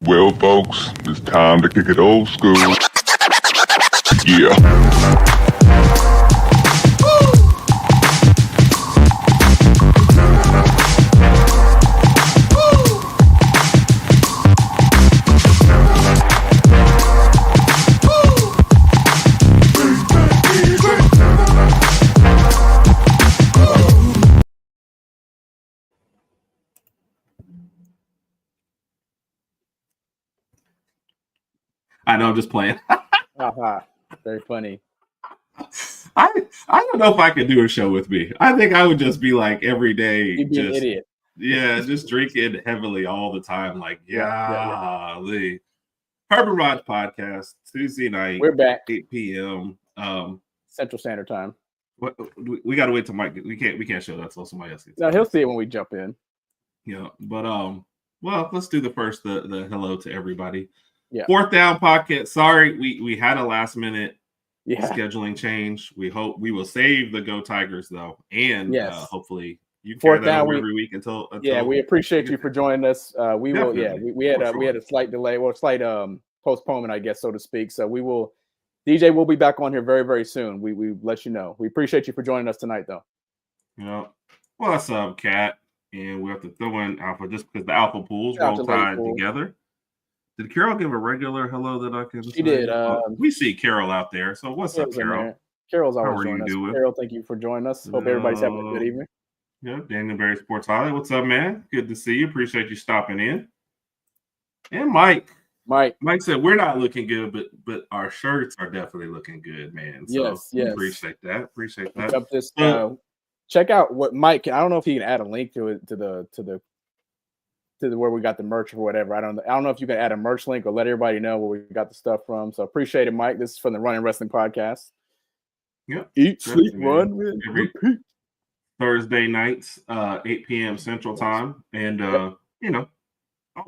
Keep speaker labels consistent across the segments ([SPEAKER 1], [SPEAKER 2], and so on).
[SPEAKER 1] Well, folks, it's time to kick it old school. Yeah.
[SPEAKER 2] I know, I'm just playing.
[SPEAKER 3] Very funny.
[SPEAKER 2] I don't know if I could do a show with me. I think I would just be like every day.
[SPEAKER 3] You'd be an idiot.
[SPEAKER 2] Yeah, just drinking heavily all the time. Like, golly. HerbnRodg podcast, Tuesday night.
[SPEAKER 3] We're back.
[SPEAKER 2] 8 p.m.
[SPEAKER 3] Central Standard Time.
[SPEAKER 2] What we got to wait till Mike. We can't show that till somebody else gets.
[SPEAKER 3] No, he'll see it when we jump in.
[SPEAKER 2] Yeah, but well, let's do the hello to everybody.
[SPEAKER 3] Yeah.
[SPEAKER 2] Fourth down podcast. Sorry, we had a last minute
[SPEAKER 3] scheduling
[SPEAKER 2] change. We hope we will save the Go Tigers though, and hopefully you
[SPEAKER 3] fourth
[SPEAKER 2] carry that
[SPEAKER 3] down
[SPEAKER 2] over every week until
[SPEAKER 3] we appreciate you for joining us. We
[SPEAKER 2] Definitely.
[SPEAKER 3] we had a slight delay, slight postponement, I guess, so to speak. So we will. DJ will be back on here very, very soon. We let you know. We appreciate you for joining us tonight, though.
[SPEAKER 2] Yeah. What's up, Cat? And we have to throw in Alpha just because the Alpha pools roll tied together. Did Carol give a regular hello that I can?
[SPEAKER 3] She did.
[SPEAKER 2] We see Carol out there. So what's up, Carol?
[SPEAKER 3] Carol's always joining us. Doing? Carol, thank you for joining us. Hope everybody's having a good evening.
[SPEAKER 2] Yeah, Daniel Berry Sports Holly. What's up, man? Good to see you. Appreciate you stopping in. And Mike said we're not looking good, but our shirts are definitely looking good, man. So
[SPEAKER 3] yes.
[SPEAKER 2] Appreciate that.
[SPEAKER 3] Check out what Mike. I don't know if he can add a link to it to the where we got the merch or whatever. I don't know if you can add a merch link or let everybody know where we got the stuff from. So appreciate it, Mike. This is from the Running Wrestling Podcast.
[SPEAKER 2] Yep.
[SPEAKER 3] Eat, sleep, run, repeat.
[SPEAKER 2] Thursday nights, 8 p.m. Central Time, and all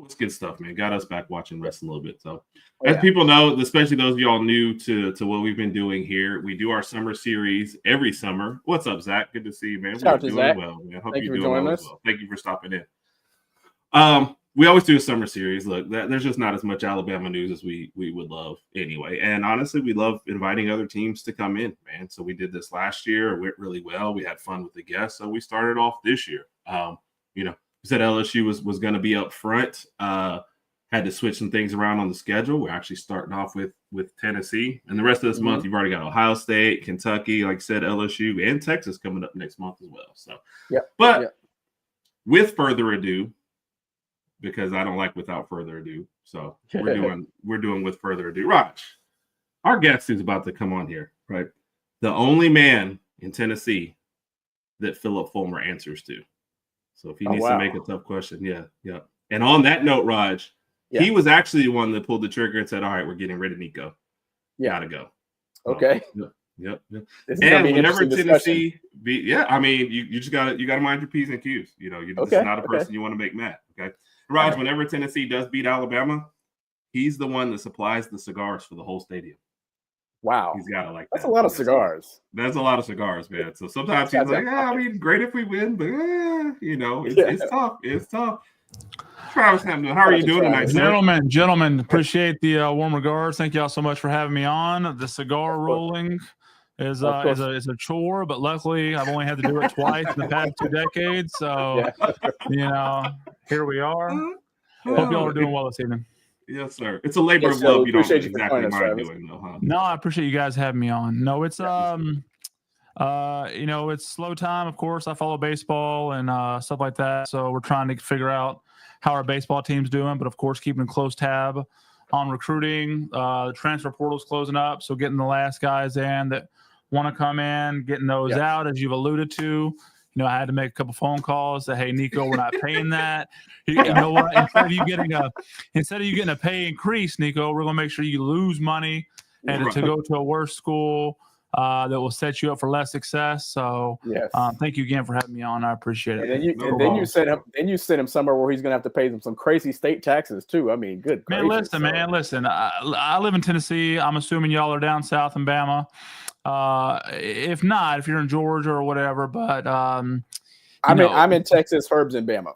[SPEAKER 2] this good stuff, man. Got us back watching wrestling a little bit. So, as people know, especially those of y'all new to what we've been doing here, we do our summer series every summer. What's up, Zach? Good to see you, man.
[SPEAKER 3] We're doing
[SPEAKER 2] Zach.
[SPEAKER 3] Well,
[SPEAKER 2] man. Hope
[SPEAKER 3] Thank
[SPEAKER 2] you're
[SPEAKER 3] you for
[SPEAKER 2] doing
[SPEAKER 3] joining
[SPEAKER 2] well
[SPEAKER 3] us.
[SPEAKER 2] as well. Thank you for stopping in. We always do a summer series. Look, there's just not as much Alabama news as we would love anyway. And honestly, we love inviting other teams to come in, man. So we did this last year. It went really well. We had fun with the guests. So we started off this year. We said LSU was going to be up front. Had to switch some things around on the schedule. We're actually starting off with Tennessee. And the rest of this month, you've already got Ohio State, Kentucky, like I said, LSU, and Texas coming up next month as well. So, with further ado, because I don't like without further ado. So we're doing with further ado. Raj, our guest who's about to come on here, right? The only man in Tennessee that Philip Fulmer answers to. So if he needs to make a tough question, yeah. And on that note, Raj, he was actually the one that pulled the trigger and said, all right, we're getting rid of Nico. Gotta go.
[SPEAKER 3] Okay.
[SPEAKER 2] Yep. And whenever Tennessee you just gotta mind your P's and Q's. This is not a person you want to make mad. Okay. Raj, whenever Tennessee does beat Alabama, he's the one that supplies the cigars for the whole stadium.
[SPEAKER 3] Wow.
[SPEAKER 2] He's got it like
[SPEAKER 3] That's a lot of cigars.
[SPEAKER 2] That's a lot of cigars, man. So sometimes he's like, great if we win, but it's tough. It's tough. Travis Hamilton, how are you doing tonight, sir?
[SPEAKER 4] Gentlemen, appreciate the warm regards. Thank y'all so much for having me on. The cigar rolling is a chore, but luckily I've only had to do it twice in the past 2 decades. So, here we are. Hope y'all are doing well this evening.
[SPEAKER 2] Yes, sir. It's a labor of love. You don't
[SPEAKER 3] appreciate you
[SPEAKER 2] exactly mind
[SPEAKER 3] Travis.
[SPEAKER 2] doing, though, huh?
[SPEAKER 4] No, I appreciate you guys having me on. No, it's it's slow time. Of course, I follow baseball and stuff like that. So we're trying to figure out how our baseball team's doing, but of course, keeping a close tab on recruiting. The transfer portal's closing up, so getting the last guys in that want to come in, getting those out, as you've alluded to. I had to make a couple phone calls. Say, hey, Nico, we're not paying that. You know what? Instead of you getting a pay increase, Nico, we're gonna make sure you lose money and to go to a worse school that will set you up for less success. So, thank you again for having me on. I appreciate it.
[SPEAKER 3] And then you send him somewhere where he's gonna have to pay them some crazy state taxes too. I mean, good gracious.
[SPEAKER 4] Listen. I live in Tennessee. I'm assuming y'all are down south in Bama. If not, if you're in Georgia or whatever, but
[SPEAKER 3] I'm in Texas, Herbs in Bama.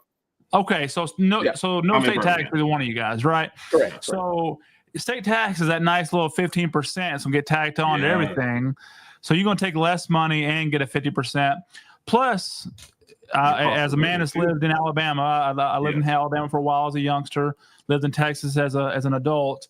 [SPEAKER 4] Okay, so no
[SPEAKER 3] Yeah.
[SPEAKER 4] so
[SPEAKER 2] I'm
[SPEAKER 4] no
[SPEAKER 2] in
[SPEAKER 4] state tax
[SPEAKER 2] Birmingham.
[SPEAKER 4] for either one of you guys, right?
[SPEAKER 3] Correct.
[SPEAKER 4] So state tax is that nice little 15%. It's gonna get tacked on to
[SPEAKER 2] Yeah.
[SPEAKER 4] everything. So you're gonna take less money and get a 50%. Plus,
[SPEAKER 2] cost
[SPEAKER 4] as a
[SPEAKER 2] of
[SPEAKER 4] man
[SPEAKER 2] living,
[SPEAKER 4] that's
[SPEAKER 2] too.
[SPEAKER 4] lived in Alabama, I lived in Alabama for a while as a youngster. Lived in Texas as an adult.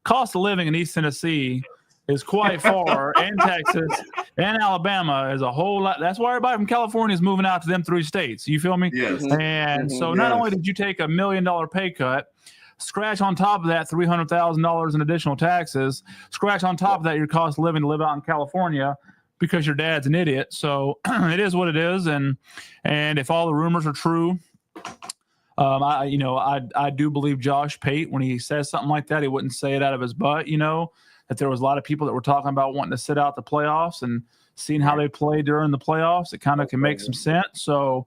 [SPEAKER 4] Cost of living in East Tennessee is quite far, and Texas and Alabama is a whole lot. That's why everybody from California is moving out to them 3 states. You feel me?
[SPEAKER 2] Yes.
[SPEAKER 3] Mhm.
[SPEAKER 4] And so not
[SPEAKER 2] Yes.
[SPEAKER 4] only did you take $1 million pay cut, scratch on top of that $300,000 in additional taxes, scratch on top of that your cost of living to live out in California because your dad's an idiot. So it is what it is. And if all the rumors are true, I do believe Josh Pate when he says something like that, he wouldn't say it out of his butt, that there was a lot of people that were talking about wanting to sit out the playoffs and seeing how they play during the playoffs. It kind of can make some sense. So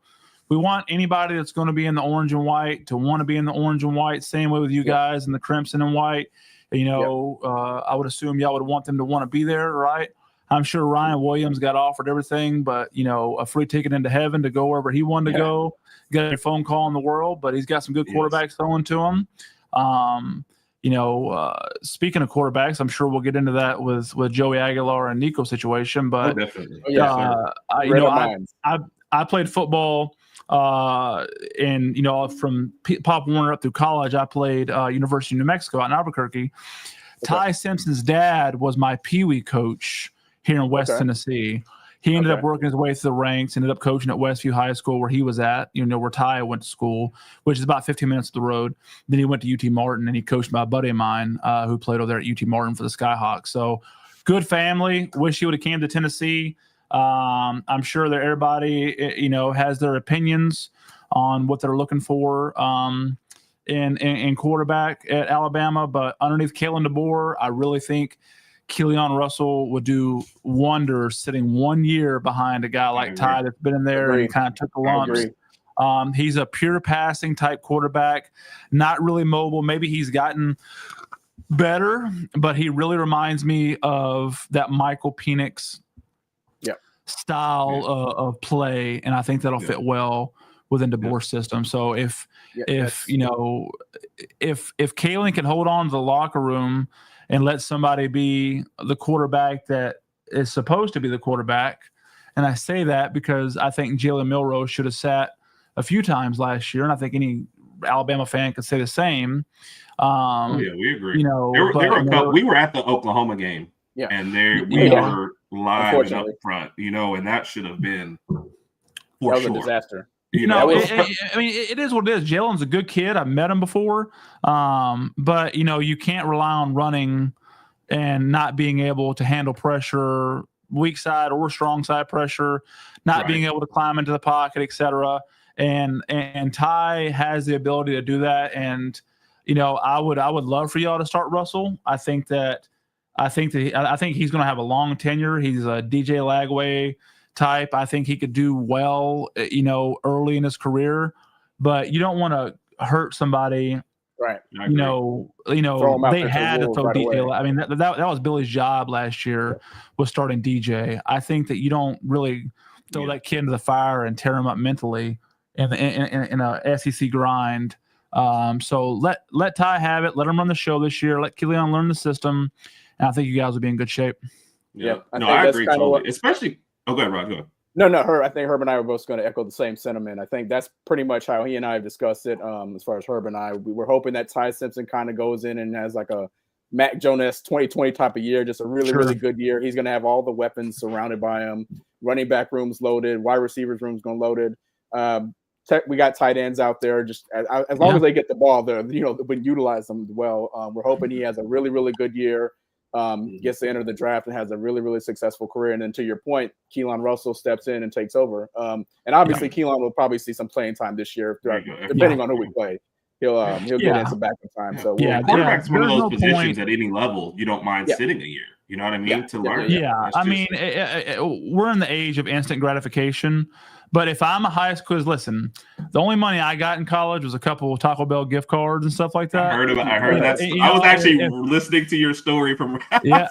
[SPEAKER 4] we want anybody that's going to be in the orange and white to want to be in the orange and white. Same way with you guys in the crimson and white. I would assume y'all would want them to want to be there, right? I'm sure Ryan Williams got offered everything, but a free ticket into heaven to go wherever he wanted to go. Get a phone call in the world, but he's got some good quarterbacks throwing to him. Speaking of quarterbacks, I'm sure we'll get into that with Joey Aguilar and Nico situation. But
[SPEAKER 2] Definitely.
[SPEAKER 4] I played football, from Pop Warner up through college. I played University of New Mexico out in Albuquerque. Ty Simpson's dad was my peewee coach here in West Tennessee. He ended up working his way through the ranks, ended up coaching at Westview High School where he was at, where Ty went to school, which is about 15 minutes up the road. Then he went to UT Martin, and he coached by a buddy of mine who played over there at UT Martin for the Skyhawks. So good family. Wish he would have came to Tennessee. I'm sure that everybody, has their opinions on what they're looking for in quarterback at Alabama. But underneath Kalen DeBoer, I really think Keelan Russell would do wonders sitting 1 year behind a guy like Ty that's been in there and kind of took the lumps. He's a pure passing type quarterback, not really mobile. Maybe he's gotten better, but he really reminds me of that Michael Penix style of play, and I think that'll fit well within DeBoer's system. So if Kalen can hold on to the locker room and let somebody be the quarterback that is supposed to be the quarterback. And I say that because I think Jalen Milroe should have sat a few times last year, and I think any Alabama fan could say the same.
[SPEAKER 2] We agree. We were at the Oklahoma game, and we were live and up front, and that should have been for sure.
[SPEAKER 3] A disaster.
[SPEAKER 4] It is what it is. Jalen's a good kid. I've met him before. But you can't rely on running and not being able to handle pressure, weak side or strong side pressure, not being able to climb into the pocket, etc. And Ty has the ability to do that. And I would love for y'all to start Russell. I think he's going to have a long tenure. He's a DJ Lagway type. I think he could do well, early in his career, but you don't want to hurt somebody.
[SPEAKER 3] Right.
[SPEAKER 4] They had to throw DJ. I mean, that was Billy's job last year was starting DJ. I think that you don't really throw that kid into the fire and tear him up mentally in a SEC grind. So let Ty have it. Let him run the show this year. Let Keelan learn the system, and I think you guys will be in good shape.
[SPEAKER 2] Yeah. I agree totally. Especially. Oh, go ahead, Rod. Go ahead.
[SPEAKER 3] No. I think Herb and I were both going to echo the same sentiment. I think that's pretty much how he and I have discussed it. As far as Herb and I, we were hoping that Ty Simpson kind of goes in and has like a Mac Jones 2020 type of year, just a really, really good year. He's going to have all the weapons surrounded by him. Running back room's loaded. Wide receivers room's going loaded. We got tight ends out there. Just as long as they get the ball, we utilize them well. We're hoping he has a really, really good year. Gets to enter the draft and has a really, really successful career. And then to your point, Keelan Russell steps in and takes over. And obviously Keelan will probably see some playing time this year, depending on who we play. He'll get in some backup time. So
[SPEAKER 2] quarterback's one of those positions at any level you don't mind sitting a year. You know what I mean? To learn.
[SPEAKER 4] We're in the age of instant gratification. But if I'm a high school, listen, the only money I got in college was a couple of Taco Bell gift cards and stuff like that.
[SPEAKER 2] I heard that. I was actually listening to your story from.
[SPEAKER 4] Man,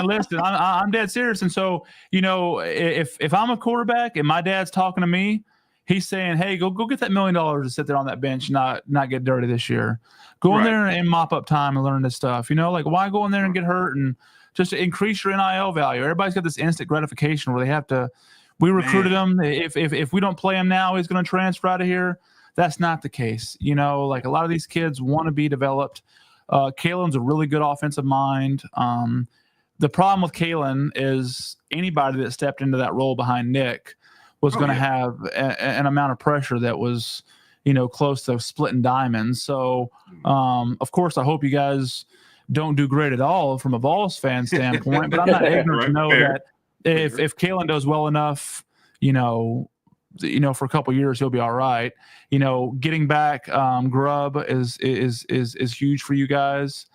[SPEAKER 4] listen, I'm dead serious. And so, if I'm a quarterback and my dad's talking to me, he's saying, hey, go get that $1 million to sit there on that bench, not get dirty this year. Go in
[SPEAKER 2] Right.
[SPEAKER 4] there and mop up time and learn this stuff. Like, why go in there and get hurt and just to increase your NIL value? Everybody's got this instant gratification where they have to. We recruited him. If we don't play him now, he's going to transfer out of here. That's not the case. Like a lot of these kids want to be developed. Kalen's a really good offensive mind. The problem with Kalen is anybody that stepped into that role behind Nick was going to have an amount of pressure that was, close to splitting diamonds. So, of course, I hope you guys don't do great at all from a Vols fan standpoint, but I'm not ignorant to know that if Kalen does well enough, for a couple of years, he'll be all right. Getting back Grubb is huge for you guys.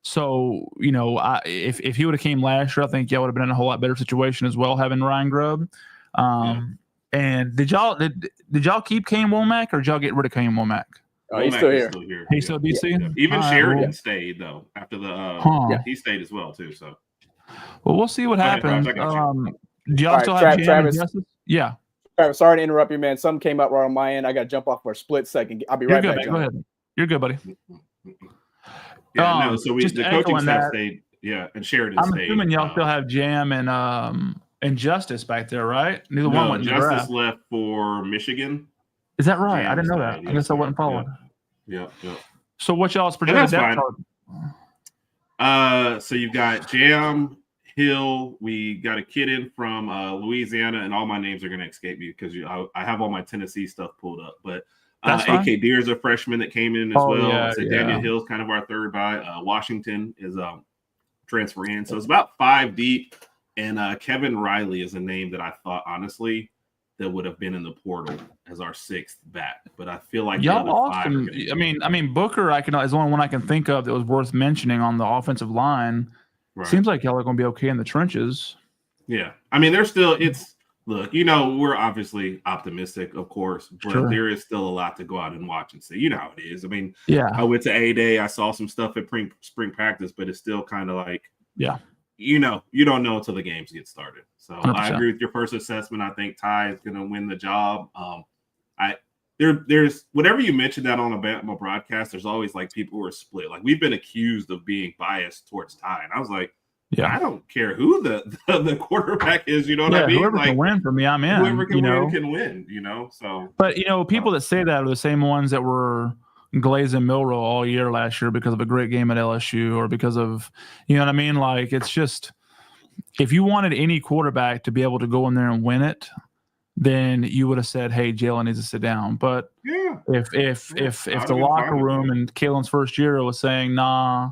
[SPEAKER 4] So, if he would have came last year, I think y'all would have been in a whole lot better situation as well, having Ryan Grubb. And did y'all keep Kane Womack or did y'all get rid of Kane Womack?
[SPEAKER 3] Oh, he's still here.
[SPEAKER 4] He's still DC?
[SPEAKER 2] Yeah. Even Sheridan
[SPEAKER 4] cool.
[SPEAKER 2] stayed, though, after he stayed as well, too. So,
[SPEAKER 4] well, we'll see what happens. Do y'all still have
[SPEAKER 3] Travis?
[SPEAKER 4] Yeah.
[SPEAKER 3] Travis, sorry to interrupt you, man. Something came up right on my end. I got to jump off for a split second. I'll be right back.
[SPEAKER 4] Go ahead. You're good, buddy.
[SPEAKER 2] Yeah, so the coaching staff stayed, and Sheridan stayed.
[SPEAKER 4] I'm assuming y'all still have Jam and Justice back there, right? Neither one went.
[SPEAKER 2] Justice left for Michigan.
[SPEAKER 4] Is that right?
[SPEAKER 2] Jam
[SPEAKER 4] I didn't know that. I guess I wasn't following.
[SPEAKER 2] Yeah.
[SPEAKER 4] So what y'all's projected depth
[SPEAKER 2] chart? So you've got Jam, Hill. We got a kid in from Louisiana, and all my names are going to escape me because I have all my Tennessee stuff pulled up, but. A.K. Deer's a freshman that came in as well.
[SPEAKER 4] Yeah,
[SPEAKER 2] Daniel Hill's kind of our third guy. Washington is transferring in. So it's about 5 deep. And Kevin Riley is a name that I thought, honestly, that would have been in the portal as our 6th back. But I feel like
[SPEAKER 4] y'all lost him. I mean, Booker is the only one I can think of that was worth mentioning on the offensive line. Right. Seems like y'all are going to be okay in the trenches.
[SPEAKER 2] Yeah. I mean, there's still – Look, we're obviously optimistic, of course, but there is still a lot to go out and watch and see. You know how it is. I mean, I went to A-Day. I saw some stuff at spring practice, but it's still kind of like, you don't know until the games get started. So 100%. I agree with your first assessment. I think Ty is going to win the job. There's whenever you mention that on a Bama broadcast, there's always like people who are split. Like we've been accused of being biased towards Ty, and I was like, I don't care who the quarterback is. You know what I mean?
[SPEAKER 4] Whoever can win for me, I'm in.
[SPEAKER 2] Whoever can win. So.
[SPEAKER 4] But people that say that are the same ones that were glazing Milroe all year last year because of a great game at LSU or because of what I mean. Like it's just if you wanted any quarterback to be able to go in there and win it, then you would have said, "Hey, Jalen needs to sit down." But if the locker room and Kalen's first year was saying, "Nah."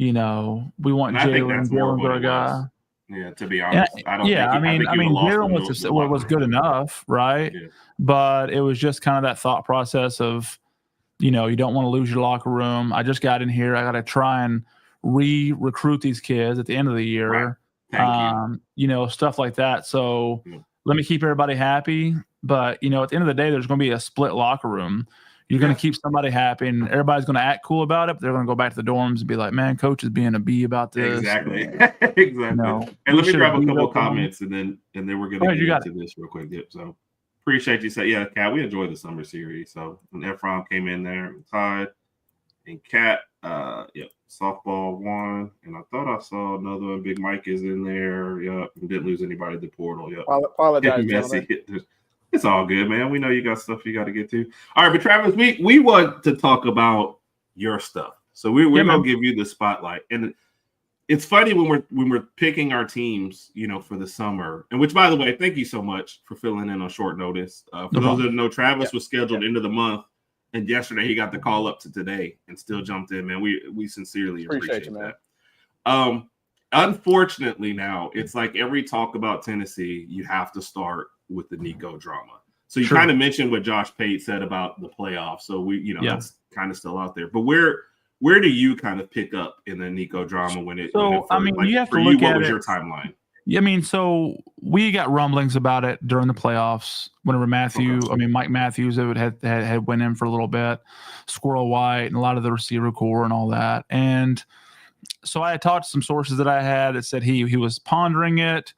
[SPEAKER 4] We want Jalen our guy.
[SPEAKER 2] Yeah, to be honest, I don't.
[SPEAKER 4] I mean, Jalen was good enough, right? Yeah. But it was just kind of that thought process of, you don't want to lose your locker room. I just got in here. I got to try and recruit these kids at the end of the year.
[SPEAKER 2] Right. Thank
[SPEAKER 4] you. Stuff like that. So let me keep everybody happy. But at the end of the day, there's going to be a split locker room. You're going to keep somebody happy, and everybody's going to act cool about it, but they're going to go back to the dorms and be like, man, coach is being a B about this.
[SPEAKER 2] Exactly. And let me grab a couple of comments, and then we're going to get into this real quick. So appreciate you saying, Kat, we enjoyed the summer series. So when Ephraim came in there and Todd and Kat, softball won. And I thought I saw another one. Big Mike is in there. Yep. And didn't lose anybody at the portal. Yep.
[SPEAKER 3] Apologize, gentlemen.
[SPEAKER 2] It's all good, man. We know you got stuff you got to get to. All right, but Travis, we want to talk about your stuff. So we're gonna give you the spotlight. And it's funny when we're picking our teams, for the summer. And which, by the way, thank you so much for filling in on short notice. For those that know, Travis was scheduled into the month, and yesterday he got the call up to today and still jumped in. Man, we sincerely appreciate
[SPEAKER 3] you, man.
[SPEAKER 2] that. Unfortunately, now it's like every talk about Tennessee, you have to start with the Nico drama. So you kind of mentioned what Josh Pate said about the playoffs. So that's kind of still out there. But where do you kind of pick up in the Nico drama when it?
[SPEAKER 4] So you have to look at it.
[SPEAKER 2] What was your timeline?
[SPEAKER 4] I mean, so we got rumblings about it during the playoffs. Whenever Mike Matthews had went in for a little bit, Squirrel White, and a lot of the receiver core and all that. And so I had talked to some sources that I had that said he was pondering it.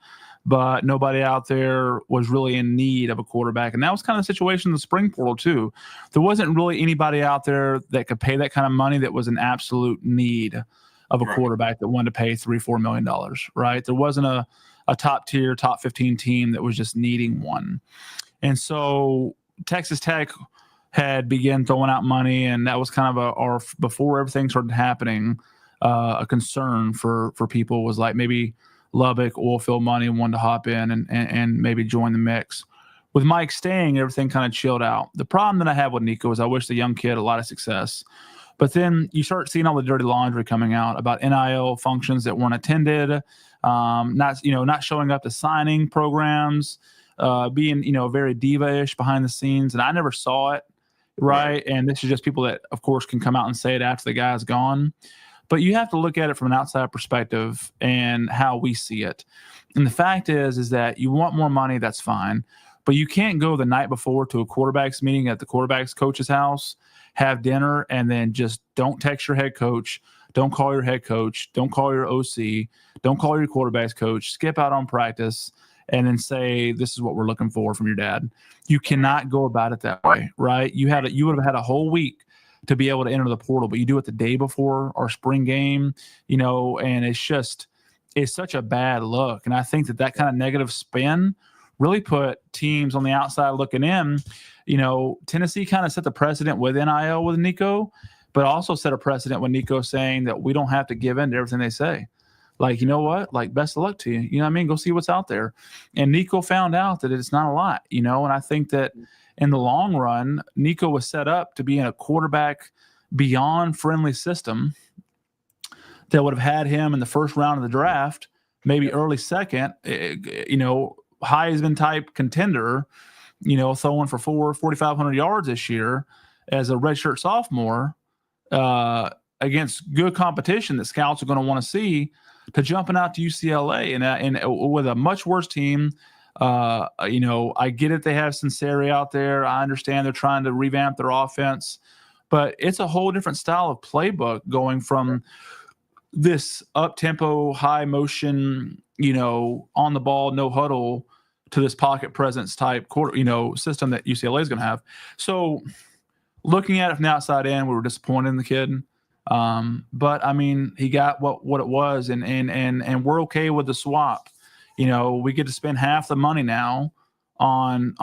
[SPEAKER 4] but nobody out there was really in need of a quarterback. And that was kind of the situation in the spring portal too. There wasn't really anybody out there that could pay that kind of money that was an absolute need of a quarterback that wanted to pay $3-4 million, right? There wasn't a top tier, top 15 team that was just needing one. And so Texas Tech had begun throwing out money, and that was kind of our before everything started happening, a concern for people was like maybe Lubbock oil field money wanted to hop in and maybe join the mix. With Mike staying, everything kind of chilled out. The problem that I have with Nico is I wish the young kid a lot of success. But then you start seeing all the dirty laundry coming out about NIL functions that weren't attended, not showing up to signing programs, being very diva-ish behind the scenes, and I never saw it, right? And this is just people that, of course, can come out and say it after the guy's gone. But you have to look at it from an outside perspective and how we see it. And the fact is that you want more money, that's fine, but you can't go the night before to a quarterback's meeting at the quarterback's coach's house, have dinner, and then just don't text your head coach, don't call your head coach, don't call your OC, don't call your quarterback's coach, skip out on practice, and then say, this is what we're looking for from your dad. You cannot go about it that way, right? You would have had a whole week to be able to enter the portal, but you do it the day before our spring game, and it's such a bad look. And I think that kind of negative spin really put teams on the outside looking in. Tennessee kind of set the precedent with NIL with Nico, but also set a precedent with Nico saying that we don't have to give in to everything they say. Like, you know what? Like, best of luck to you. You know what I mean? Go see what's out there. And Nico found out that it's not a lot, and I think that in the long run, Nico was set up to be in a quarterback beyond friendly system that would have had him in the first round of the draft, maybe early second, Heisman type contender, throwing for 4,500 yards this year as a redshirt sophomore against good competition that scouts are going to want to see, to jumping out to UCLA and with a much worse team. I get it. They have Sinceri out there. I understand they're trying to revamp their offense, but it's a whole different style of playbook going from this up-tempo, high motion, on the ball, no huddle, to this pocket presence type system that UCLA is going to have. So looking at it from the outside in, we were disappointed in the kid. But I mean, he got what it was, and we're okay with the swap. We get to spend half the money now on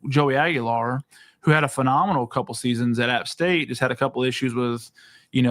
[SPEAKER 4] Joey Aguilar, who had a phenomenal couple seasons at App State, just had a couple issues with a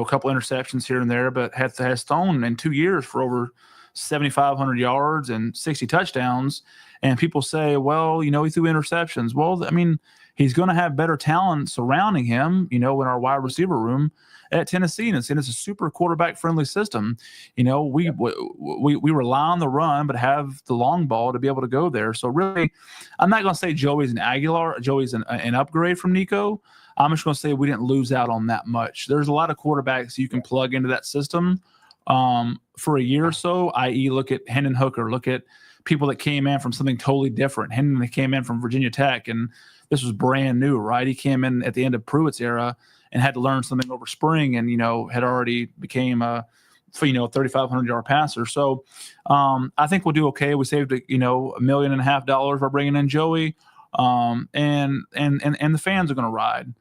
[SPEAKER 4] couple interceptions here and there, but has thrown in 2 years for over 7,500 yards and 60 touchdowns. And people say, well, he threw interceptions. Well, I mean, he's going to have better talent surrounding him, in our wide receiver room at Tennessee. And it's a super quarterback-friendly system. We rely on the run, but have the long ball to be able to go there. So really, I'm not going to say Joey's an upgrade from Nico. I'm just going to say we didn't lose out on that much. There's a lot of quarterbacks you can plug into that system for a year or so, i.e. look at Hendon Hooker, look at people that came in from something totally different. Hendon came in from Virginia Tech, and this was brand new, right? He came in at the end of Pruitt's era and had to learn something over spring, and had already became a 3,500-yard passer. So I think we'll do okay. We saved $1.5 million by bringing in Joey, and the fans are going to ride.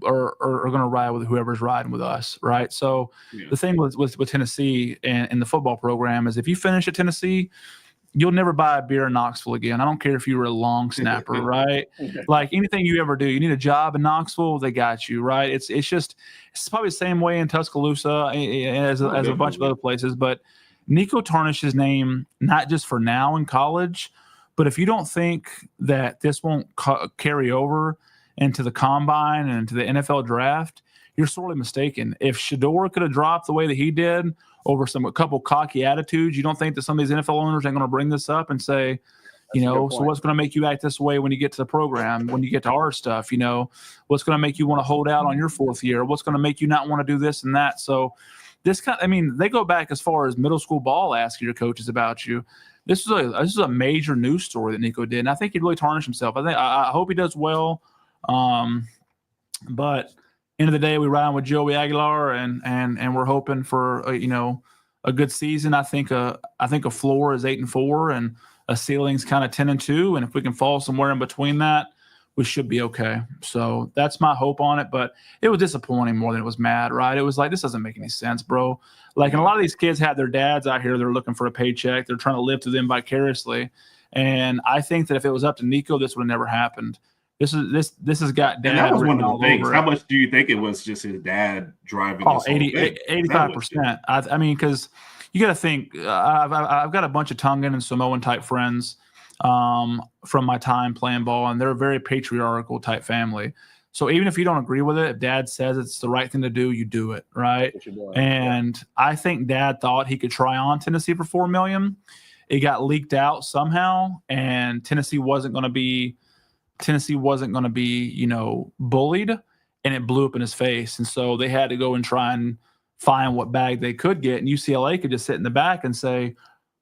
[SPEAKER 4] Or going to ride with whoever's riding with us, right? So the thing with Tennessee and the football program is if you finish at Tennessee, you'll never buy a beer in Knoxville again. I don't care if you were a long snapper, right? Like anything you ever do, you need a job in Knoxville, they got you, right? It's probably the same way in Tuscaloosa as a bunch of other places. But Nico tarnished his name not just for now in college, but if you don't think that this won't carry over into the combine and into the NFL draft, you're sorely mistaken. If Shador could have dropped the way that he did over a couple cocky attitudes, you don't think that some of these NFL owners ain't going to bring this up and say, so what's going to make you act this way when you get to the program, when you get to our stuff, what's going to make you want to hold out on your fourth year? What's going to make you not want to do this and that? So they go back as far as middle school ball asking your coaches about you. This is a major news story that Nico did, and I think he really tarnished himself. I hope he does well. But end of the day, we ride with Joey Aguilar, and we're hoping for a good season. I think a floor is 8-4, and a ceiling's kind of 10-2, and if we can fall somewhere in between that, we should be okay. So that's my hope on it. But it was disappointing more than it was mad, right? It was like, this doesn't make any sense, bro. Like, and a lot of these kids have their dads out here. They're looking for a paycheck. They're trying to live through them vicariously. And I think that if it was up to Nico, this would have never happened. This has got dad.
[SPEAKER 2] And that was one
[SPEAKER 4] written
[SPEAKER 2] of the things.
[SPEAKER 4] all over
[SPEAKER 2] How
[SPEAKER 4] it.
[SPEAKER 2] much do you think it was just his dad driving?
[SPEAKER 4] Oh,
[SPEAKER 2] this whole
[SPEAKER 4] 80,
[SPEAKER 2] thing?
[SPEAKER 4] 85%. I mean, because you got to think, I've got a bunch of Tongan and Samoan type friends from my time playing ball, and they're a very patriarchal type family. So even if you don't agree with it, if dad says it's the right thing to do, you do it, right? And I think dad thought he could try on Tennessee for $4 million. It got leaked out somehow, and Tennessee wasn't going to be, bullied, and it blew up in his face. And so they had to go and try and find what bag they could get. And UCLA could just sit in the back and say,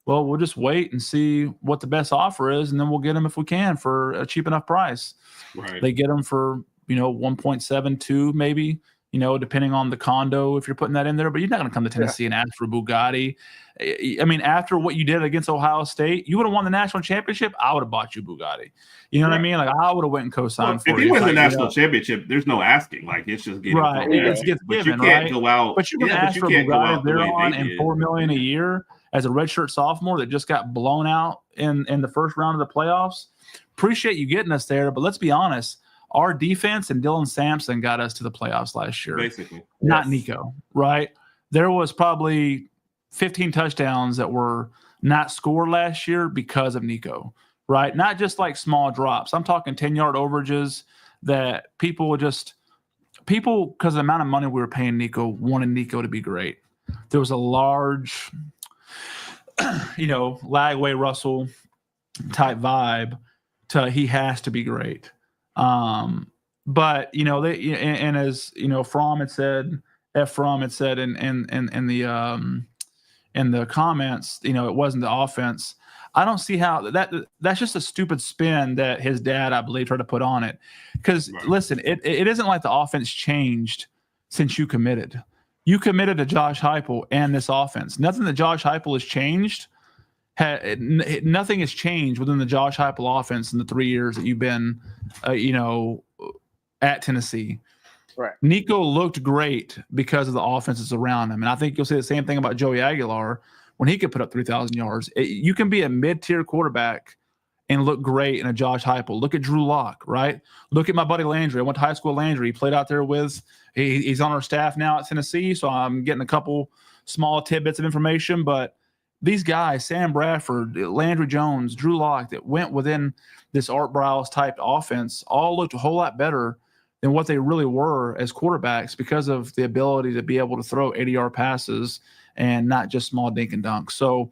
[SPEAKER 4] well, we'll just wait and see what the best offer is, and then we'll get him if we can for a cheap enough price.
[SPEAKER 2] Right.
[SPEAKER 4] They get him for, 1.72 maybe, depending on the condo, if you're putting that in there. But you're not going to come to Tennessee and ask for Bugatti. I mean, after what you did against Ohio State, you would have won the national championship. I would have bought you Bugatti. You know what I mean? Like, I would have went and co-signed for you.
[SPEAKER 2] If he wins the national championship, there's no asking. Like, it's just getting
[SPEAKER 4] right. It's given,
[SPEAKER 2] but you can't go out.
[SPEAKER 4] But you're going to ask for Bugatti they're on and $4 million a year as a redshirt sophomore that just got blown out in the first round of the playoffs. Appreciate you getting us there, but let's be honest. Our defense and Dylan Sampson got us to the playoffs last year.
[SPEAKER 2] Basically.
[SPEAKER 4] Not Nico, right? There was probably 15 touchdowns that were not scored last year because of Nico, right? Not just like small drops. I'm talking 10-yard overages that people, because of the amount of money we were paying Nico, wanted Nico to be great. There was a large, Lagway Russell type vibe to he has to be great. But and as Fromm had said in the comments, it wasn't the offense. I don't see how that's just a stupid spin that his dad, I believe, tried to put on it. Because listen, it isn't like the offense changed since you committed. You committed to Josh Heupel and this offense. Nothing that Josh Heupel has changed. Nothing has changed within the Josh Heupel offense in the 3 years that you've been, at Tennessee.
[SPEAKER 3] Right.
[SPEAKER 4] Nico looked great because of the offenses around him, and I think you'll say the same thing about Joey Aguilar when he could put up 3,000 yards. You can be a mid-tier quarterback and look great in a Josh Heupel. Look at Drew Lock, right? Look at my buddy Landry. I went to high school with Landry. He played out there with. He's on our staff now at Tennessee, so I'm getting a couple small tidbits of information, but. These guys, Sam Bradford, Landry Jones, Drew Lock, that went within this Art Briles type offense, all looked a whole lot better than what they really were as quarterbacks because of the ability to be able to throw 80-yard passes and not just small dink and dunk. So,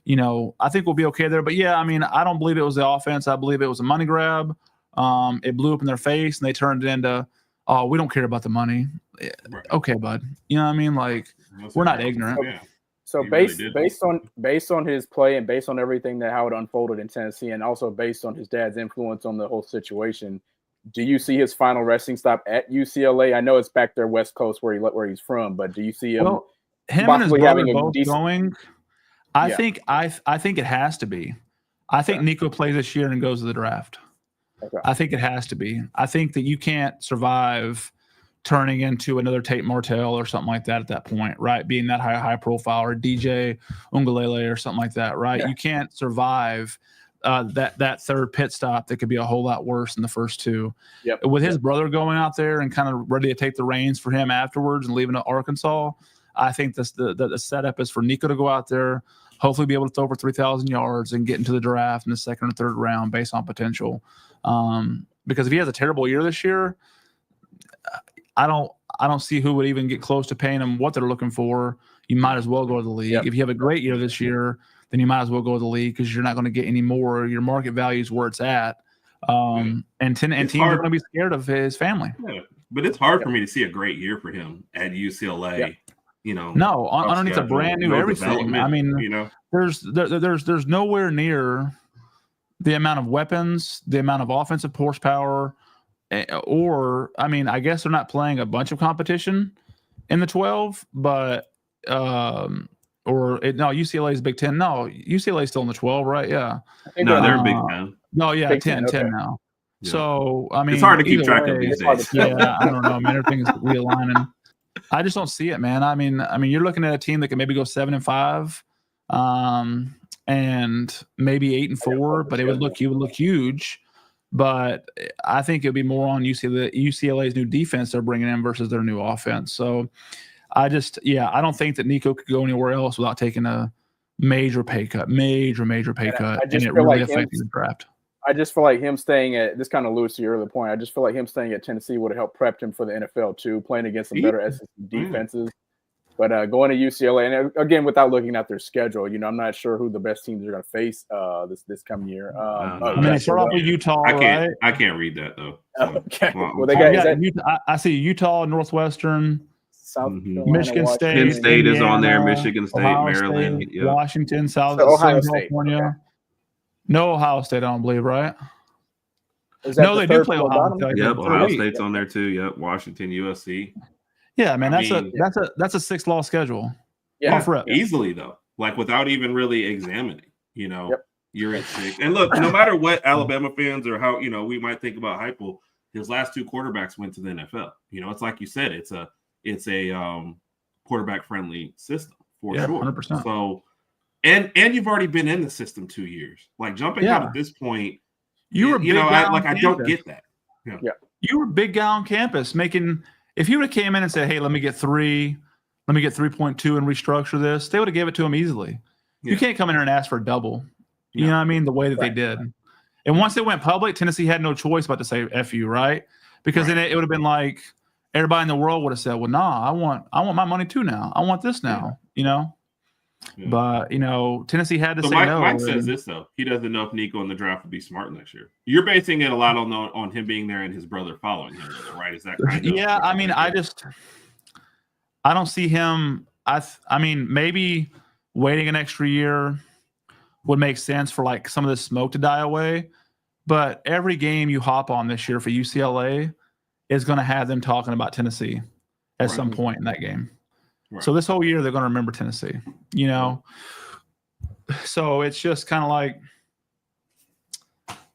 [SPEAKER 4] I think we'll be okay there. But, yeah, I mean, I don't believe it was the offense. I believe it was a money grab. It blew up in their face, and they turned it into, oh, we don't care about the money. Right. Okay, bud. You know what I mean? Like, we're not ignorant.
[SPEAKER 3] Yeah. So based on his play and based on everything that how it unfolded in Tennessee, and also based on his dad's influence on the whole situation, do you see his final resting stop at UCLA? I know it's back there West Coast where he's from, but do you see him?
[SPEAKER 4] Well, him and his brother both going. I think it has to be. I think Nico plays this year and goes to the draft. Okay. I think it has to be. I think that you can't survive turning into another Tate Martell or something like that at that point, right? Being that high profile, or DJ Ungalele or something like that, right? Yeah. You can't survive that third pit stop that could be a whole lot worse than the first two. Yep. With his brother going out there and kind of ready to take the reins for him afterwards and leaving to Arkansas, I think the setup is for Nico to go out there, hopefully be able to throw over 3,000 yards and get into the draft in the second or third round based on potential. Because if he has a terrible year this year, I don't see who would even get close to paying him what they're looking for. You might as well go to the league. Yep. If you have a great year this year, then you might as well go to the league because you're not going to get any more. Your market value is where it's at. And teams are going to be scared of his family.
[SPEAKER 2] Yeah. But it's hard for me to see a great year for him at UCLA.
[SPEAKER 3] Yep.
[SPEAKER 4] No, underneath a brand new everything. I mean, there's nowhere near the amount of weapons, the amount of offensive horsepower, or I mean, I guess they're not playing a bunch of competition in the 12, but UCLA is Big Ten. No, UCLA is still in the 12, right? Yeah.
[SPEAKER 2] No, they're Big Ten.
[SPEAKER 4] No, yeah,
[SPEAKER 3] Big
[SPEAKER 4] 10
[SPEAKER 3] okay.
[SPEAKER 4] now.
[SPEAKER 2] Yeah.
[SPEAKER 4] So I mean,
[SPEAKER 2] it's hard to keep
[SPEAKER 4] either
[SPEAKER 2] track
[SPEAKER 4] way,
[SPEAKER 2] of these days.
[SPEAKER 4] Yeah, I don't know, man. Everything is realigning. I just don't see it, man. I mean, you're looking at a team that can maybe go 7-5, and maybe 8-4, but you would look huge. But I think it'd be more on UCLA's new defense they're bringing in versus their new offense. So I don't think that Nico could go anywhere else without taking a major pay cut, major pay cut, and it really affected the draft.
[SPEAKER 3] I just feel like him staying at this kind of alludes to your earlier point. I just feel like him staying at Tennessee would have helped prep him for the NFL too, playing against some better SEC defenses. But going to UCLA, and again, without looking at their schedule, I'm not sure who the best teams are going to face this coming year.
[SPEAKER 4] I mean, they start off with Utah, right?
[SPEAKER 2] I can't read that though.
[SPEAKER 3] Okay. Well, they got
[SPEAKER 4] I see Utah, Northwestern,
[SPEAKER 3] South Carolina,
[SPEAKER 4] Michigan State,
[SPEAKER 2] Penn State
[SPEAKER 4] Indiana,
[SPEAKER 2] is on there. Michigan State,
[SPEAKER 4] Ohio
[SPEAKER 2] Maryland,
[SPEAKER 4] State, Washington, Southern California.
[SPEAKER 3] Okay.
[SPEAKER 4] No Ohio State, I don't believe, right?
[SPEAKER 3] No,
[SPEAKER 4] they do play Ohio State.
[SPEAKER 2] Yep, Ohio State's on there too. Yep, Washington, USC.
[SPEAKER 4] Yeah, man, that's a 6-loss schedule.
[SPEAKER 3] Yeah,
[SPEAKER 2] easily though, like without even really examining. You're at 6. And look, no matter what Alabama fans or how we might think about Heupel, his last 2 quarterbacks went to the NFL. It's like you said, it's a quarterback friendly system for sure.
[SPEAKER 4] 100%.
[SPEAKER 2] So, and you've already been in the system 2 years. Like jumping out at this point.
[SPEAKER 4] You were
[SPEAKER 2] I don't get that.
[SPEAKER 3] Yeah.
[SPEAKER 4] You were a big guy on campus making. If you would have came in and said, "Hey, let me get 3, let me get 3.2 and restructure this," they would have gave it to him easily. Yeah. You can't come in here and ask for a double. You know what I mean? The way that they did. And once it went public, Tennessee had no choice but to say "F you," right? Because then it would have been like everybody in the world would have said, "Well, nah, I want my money too now. I want this now." Yeah. But Tennessee had to say no.
[SPEAKER 2] Mike says this though. He doesn't know if Nico in the draft will be smart next year. You're basing it a lot on him being there and his brother following him, right? Is that kind of
[SPEAKER 4] I mean, I don't see him. I mean, maybe waiting an extra year would make sense for like some of the smoke to die away. But every game you hop on this year for UCLA is going to have them talking about Tennessee at some point in that game. Right. So this whole year they're going to remember Tennessee, So it's just kind of like,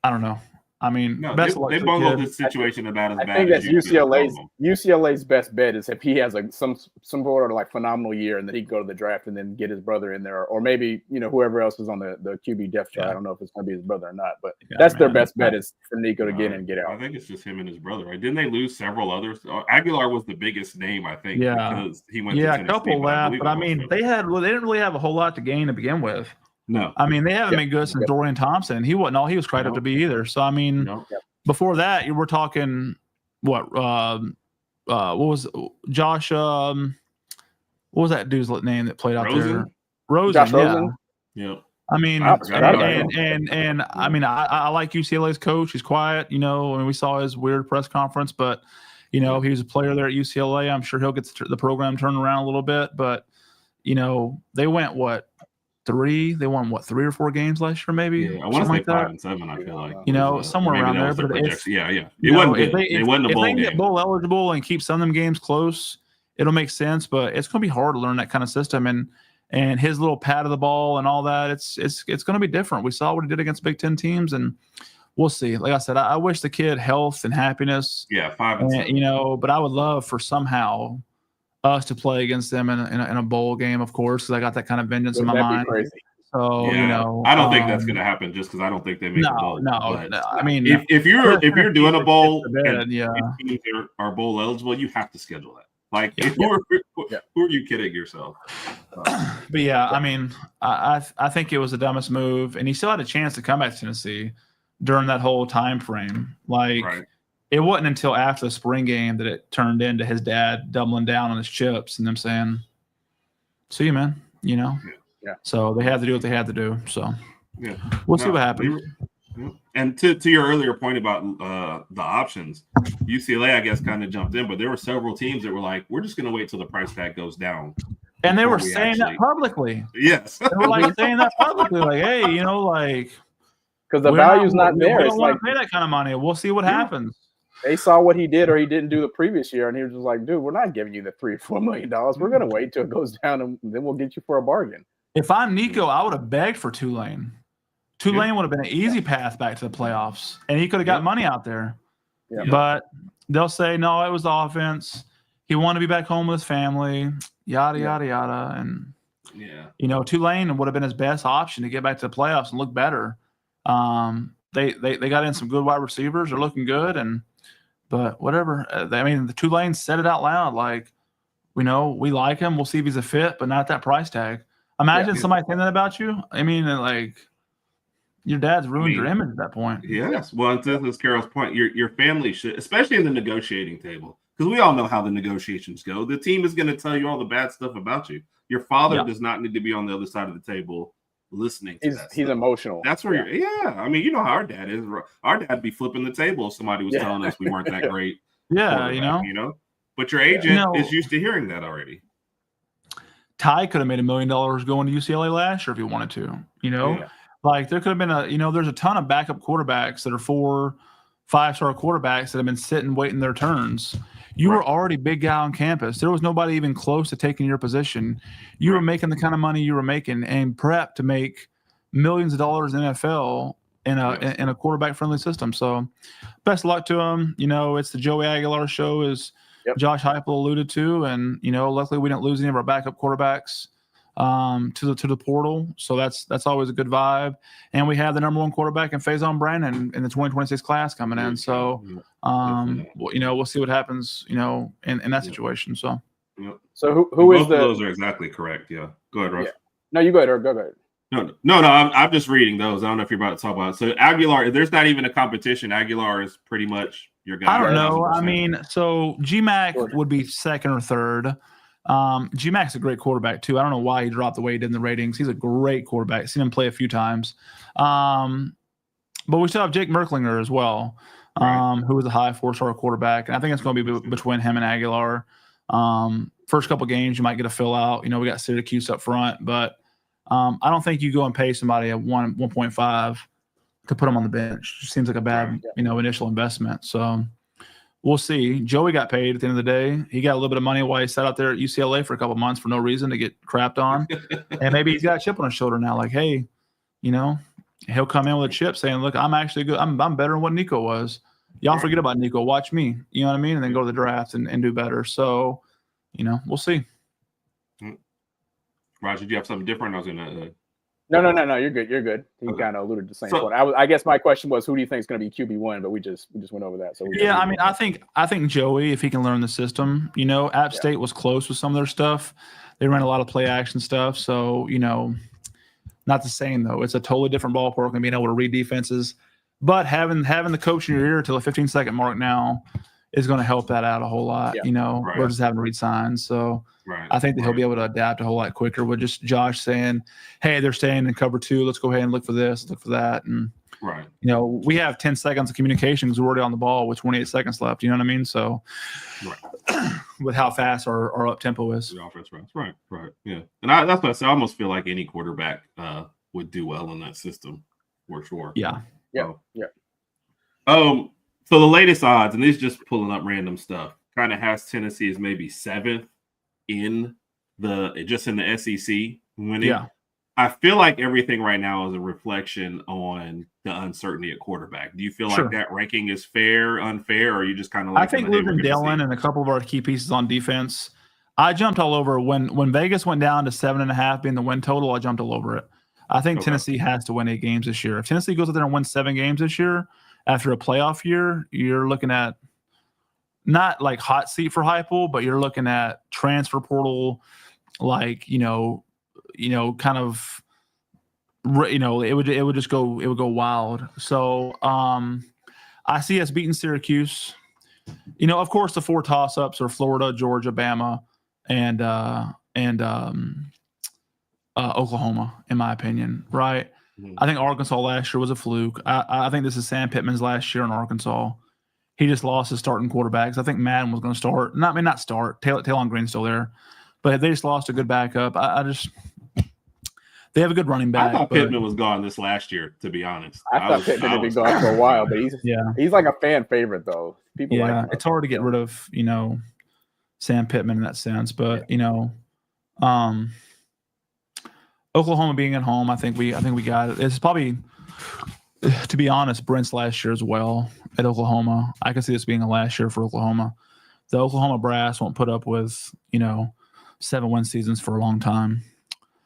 [SPEAKER 4] I don't know. I mean,
[SPEAKER 2] they bungled this situation about as bad.
[SPEAKER 3] I think that's UCLA's best bet is if he has some sort of like phenomenal year, and then he can go to the draft and then get his brother in there, or maybe whoever else is on the QB depth chart. I don't know if it's going to be his brother or not, but that's their best bet is for Nico to get in and get out.
[SPEAKER 2] I think it's just him and his brother. Right? Didn't they lose several others? Aguilar was the biggest name, I think. Because he went.
[SPEAKER 4] Yeah, a couple left, but I mean, they didn't really have a whole lot to gain to begin with.
[SPEAKER 2] No,
[SPEAKER 4] I mean they haven't been good since Dorian Thompson. He wasn't all he was cried up to be either. So I mean, before that you were talking what was Josh? What was that dude's name that played out there? Rosen.
[SPEAKER 3] Josh Rosen.
[SPEAKER 2] Yeah.
[SPEAKER 4] I mean, and I mean, I like UCLA's coach. He's quiet, and we saw his weird press conference, but he was a player there at UCLA. I'm sure he'll get the program turned around a little bit, but they went 3? They won 3 or 4 games last year, maybe.
[SPEAKER 2] Yeah, I want to say 5 and 7. I feel like
[SPEAKER 4] somewhere around there. But
[SPEAKER 2] it wasn't good. They won the bowl game.
[SPEAKER 4] If they get bowl eligible and keep some of them games close, it'll make sense. But it's going to be hard to learn that kind of system and his little pat of the ball and all that. It's going to be different. We saw what he did against Big Ten teams, and we'll see. Like I said, I wish the kid health and happiness.
[SPEAKER 2] Yeah, 5 and 7.
[SPEAKER 4] But I would love for somehow us to play against them in a bowl game, of course, because I got that kind of vengeance in my mind.
[SPEAKER 3] Crazy.
[SPEAKER 4] So
[SPEAKER 2] I don't think that's going to happen just because I don't think they make a bowl.
[SPEAKER 4] No. I mean,
[SPEAKER 2] if you're doing a bowl,
[SPEAKER 4] and
[SPEAKER 2] teams are bowl eligible, you have to schedule that. Like, who are you kidding yourself?
[SPEAKER 4] But yeah, I mean, I think it was the dumbest move, and he still had a chance to come back to Tennessee during that whole time frame. Like. Right. It wasn't until after the spring game that it turned into his dad doubling down on his chips and them saying, "See you, man." Yeah. So they had to do what they had to do. So we'll see what happens.
[SPEAKER 2] And to your earlier point about the options, UCLA, I guess, kind of jumped in, but there were several teams that were like, "We're just going to wait till the price tag goes down."
[SPEAKER 4] And they were saying that publicly.
[SPEAKER 2] Yes,
[SPEAKER 4] they were like saying that publicly, like, "Hey, like."
[SPEAKER 3] Because the value's not there.
[SPEAKER 4] We don't want to pay that kind of money. We'll see what happens.
[SPEAKER 3] They saw what he did or he didn't do the previous year, and he was just like, dude, we're not giving you the $3 or $4 million. We're going to wait till it goes down, and then we'll get you for a bargain.
[SPEAKER 4] If I'm Nico, I would have begged for Tulane. Tulane would have been an easy path back to the playoffs, and he could have got money out there.
[SPEAKER 3] Yeah.
[SPEAKER 4] But they'll say, no, it was the offense. He wanted to be back home with his family, yada, yada, yada. And, Tulane would have been his best option to get back to the playoffs and look better. They got in some good wide receivers. They're looking good. But whatever. The Tulane said it out loud. Like, we like him. We'll see if he's a fit, but not at that price tag. Imagine somebody saying that about you. Your dad's ruined your image at that point.
[SPEAKER 2] Yes. Well, to this Carol's point, your family should, especially in the negotiating table, because we all know how the negotiations go. The team is going to tell you all the bad stuff about you. Your father does not need to be on the other side of the table listening to that.
[SPEAKER 3] He's emotional.
[SPEAKER 2] That's where you know how our dad is. Our dad'd be flipping the table if somebody was telling us we weren't that great. But your agent is used to hearing that already.
[SPEAKER 4] Ty could have made $1 million going to UCLA last year if he wanted to, Like there could have been there's a ton of backup quarterbacks that are 4, 5-star quarterbacks that have been sitting waiting their turns. You were already big guy on campus. There was nobody even close to taking your position. You were making the kind of money you were making and prepped to make millions of dollars in NFL in a quarterback friendly system. So best of luck to him. It's the Joey Aguilar show, as Josh Heupel alluded to, and luckily we didn't lose any of our backup quarterbacks to the portal, so that's always a good vibe. And we have the number 1 quarterback in Faison Brandon in the 2026 class coming in. So we'll see what happens in that situation. So
[SPEAKER 3] who is
[SPEAKER 2] those are exactly correct. Yeah, go ahead, Russ.
[SPEAKER 3] Yeah. No, you go ahead. Go ahead.
[SPEAKER 2] No. I'm just reading those. I don't know if you're about to talk about it. So Aguilar, there's not even a competition. Aguilar is pretty much your guy.
[SPEAKER 4] I don't know. So GMAC would be second or third. GMAC's a great quarterback too. I don't know why he dropped the way he did in the ratings. He's a great quarterback. Seen him play a few times. But we still have Jake Merklinger as well, who was a high 4-star quarterback. And I think it's going to be between him and Aguilar. First couple games, you might get a fill out. We got Syracuse up front, but I don't think you go and pay somebody at 1.5 to put him on the bench. It seems like a bad, initial investment. So we'll see. Joey got paid at the end of the day. He got a little bit of money while he sat out there at UCLA for a couple months for no reason to get crapped on. And maybe he's got a chip on his shoulder now. Like, hey, he'll come in with a chip saying, look, I'm actually good. I'm better than what Nico was. Y'all forget about Nico. Watch me. You know what I mean? And then go to the draft and do better. So, we'll see.
[SPEAKER 2] Roger, did you have something different? I was going to
[SPEAKER 3] No. You're good. You're good. He kind of alluded to the same point. I guess my question was, who do you think is going to be QB1? But we just went over that. So
[SPEAKER 4] I think Joey, if he can learn the system, App State was close with some of their stuff. They ran a lot of play action stuff. So not the same though. It's a totally different ballpark and being able to read defenses. But having the coach in your ear till the 15-second mark now is going to help that out a whole lot. We're just having to read signs. So. I think that he'll be able to adapt a whole lot quicker with just Josh saying, hey, they're staying in cover 2. Let's go ahead and look for this, look for that. And, we have 10 seconds of communication because we're already on the ball with 28 seconds left. You know what I mean? So with how fast our up tempo is.
[SPEAKER 2] The offense runs. Right. Yeah. And that's what I say. I almost feel like any quarterback would do well in that system for sure.
[SPEAKER 4] Yeah.
[SPEAKER 3] So
[SPEAKER 2] the latest odds, and this is just pulling up random stuff, kind of has Tennessee as maybe 7th. In the SEC winning.
[SPEAKER 4] Yeah.
[SPEAKER 2] I feel like everything right now is a reflection on the uncertainty at quarterback. Do you feel like that ranking is fair, unfair, or are you just kind of like?
[SPEAKER 4] I think losing Dillon and a couple of our key pieces on defense, I jumped all over when Vegas went down to 7.5 being the win total. I jumped all over it. I think Tennessee has to win 8 games this year. If Tennessee goes out there and wins 7 games this year after a playoff year, you're looking at not like hot seat for Heupel, but you're looking at transfer portal, like, kind of, it would go wild. So I see us beating Syracuse. Of course, the 4 toss-ups are Florida, Georgia, Bama, and Oklahoma, in my opinion, right? Mm-hmm. I think Arkansas last year was a fluke. I think this is Sam Pittman's last year in Arkansas. He just lost his starting quarterbacks. I think Madden was going to start. Not start. Taylon Green's still there. But they just lost a good backup. They have a good running back.
[SPEAKER 2] I thought
[SPEAKER 4] but-
[SPEAKER 2] Pittman was gone this last year, to be honest.
[SPEAKER 3] I thought Pittman had been gone for a while, but he's like a fan favorite though. People like him.
[SPEAKER 4] It's hard to get rid of, Sam Pittman in that sense, but Oklahoma being at home, I think we got it. It's probably, to be honest, Brent's last year as well at Oklahoma. I can see this being a last year for Oklahoma. The Oklahoma brass won't put up with 7-win seasons for a long time.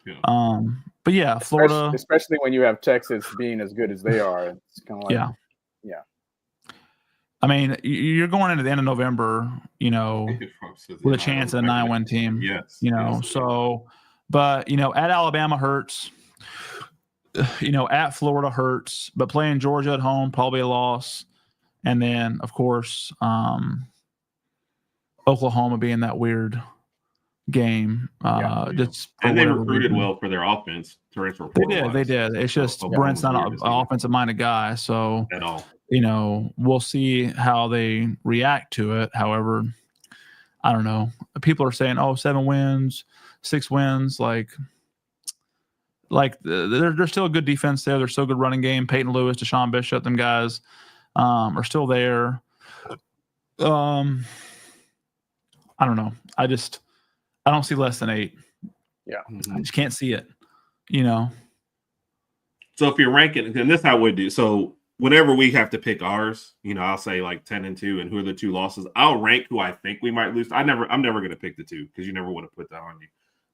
[SPEAKER 2] Yeah.
[SPEAKER 4] But yeah, Florida,
[SPEAKER 3] especially when you have Texas being as good as they are, it's kind of like yeah.
[SPEAKER 4] I mean, you're going into the end of November, with a chance at a 9-win team.
[SPEAKER 2] Yes.
[SPEAKER 4] So, but at Alabama hurts. At Florida hurts, but playing Georgia at home probably a loss, and then of course Oklahoma being that weird game.
[SPEAKER 2] And they recruited well for their offense.
[SPEAKER 4] They did. It's just Brent's not an offensive-minded guy, so
[SPEAKER 2] at all.
[SPEAKER 4] We'll see how they react to it. However, I don't know. People are saying, 7 wins, 6 wins. There's still a good defense there. There's still a good running game. Peyton Lewis, Deshaun Bishop, them guys are still there. I don't know. I don't see less than 8.
[SPEAKER 3] Yeah.
[SPEAKER 4] I just can't see it,
[SPEAKER 2] So if you're ranking, and this is how we do. So whenever we have to pick ours, I'll say like 10-2 and who are the 2 losses. I'll rank who I think we might lose. I'm never going to pick the 2 because you never want to put that on you.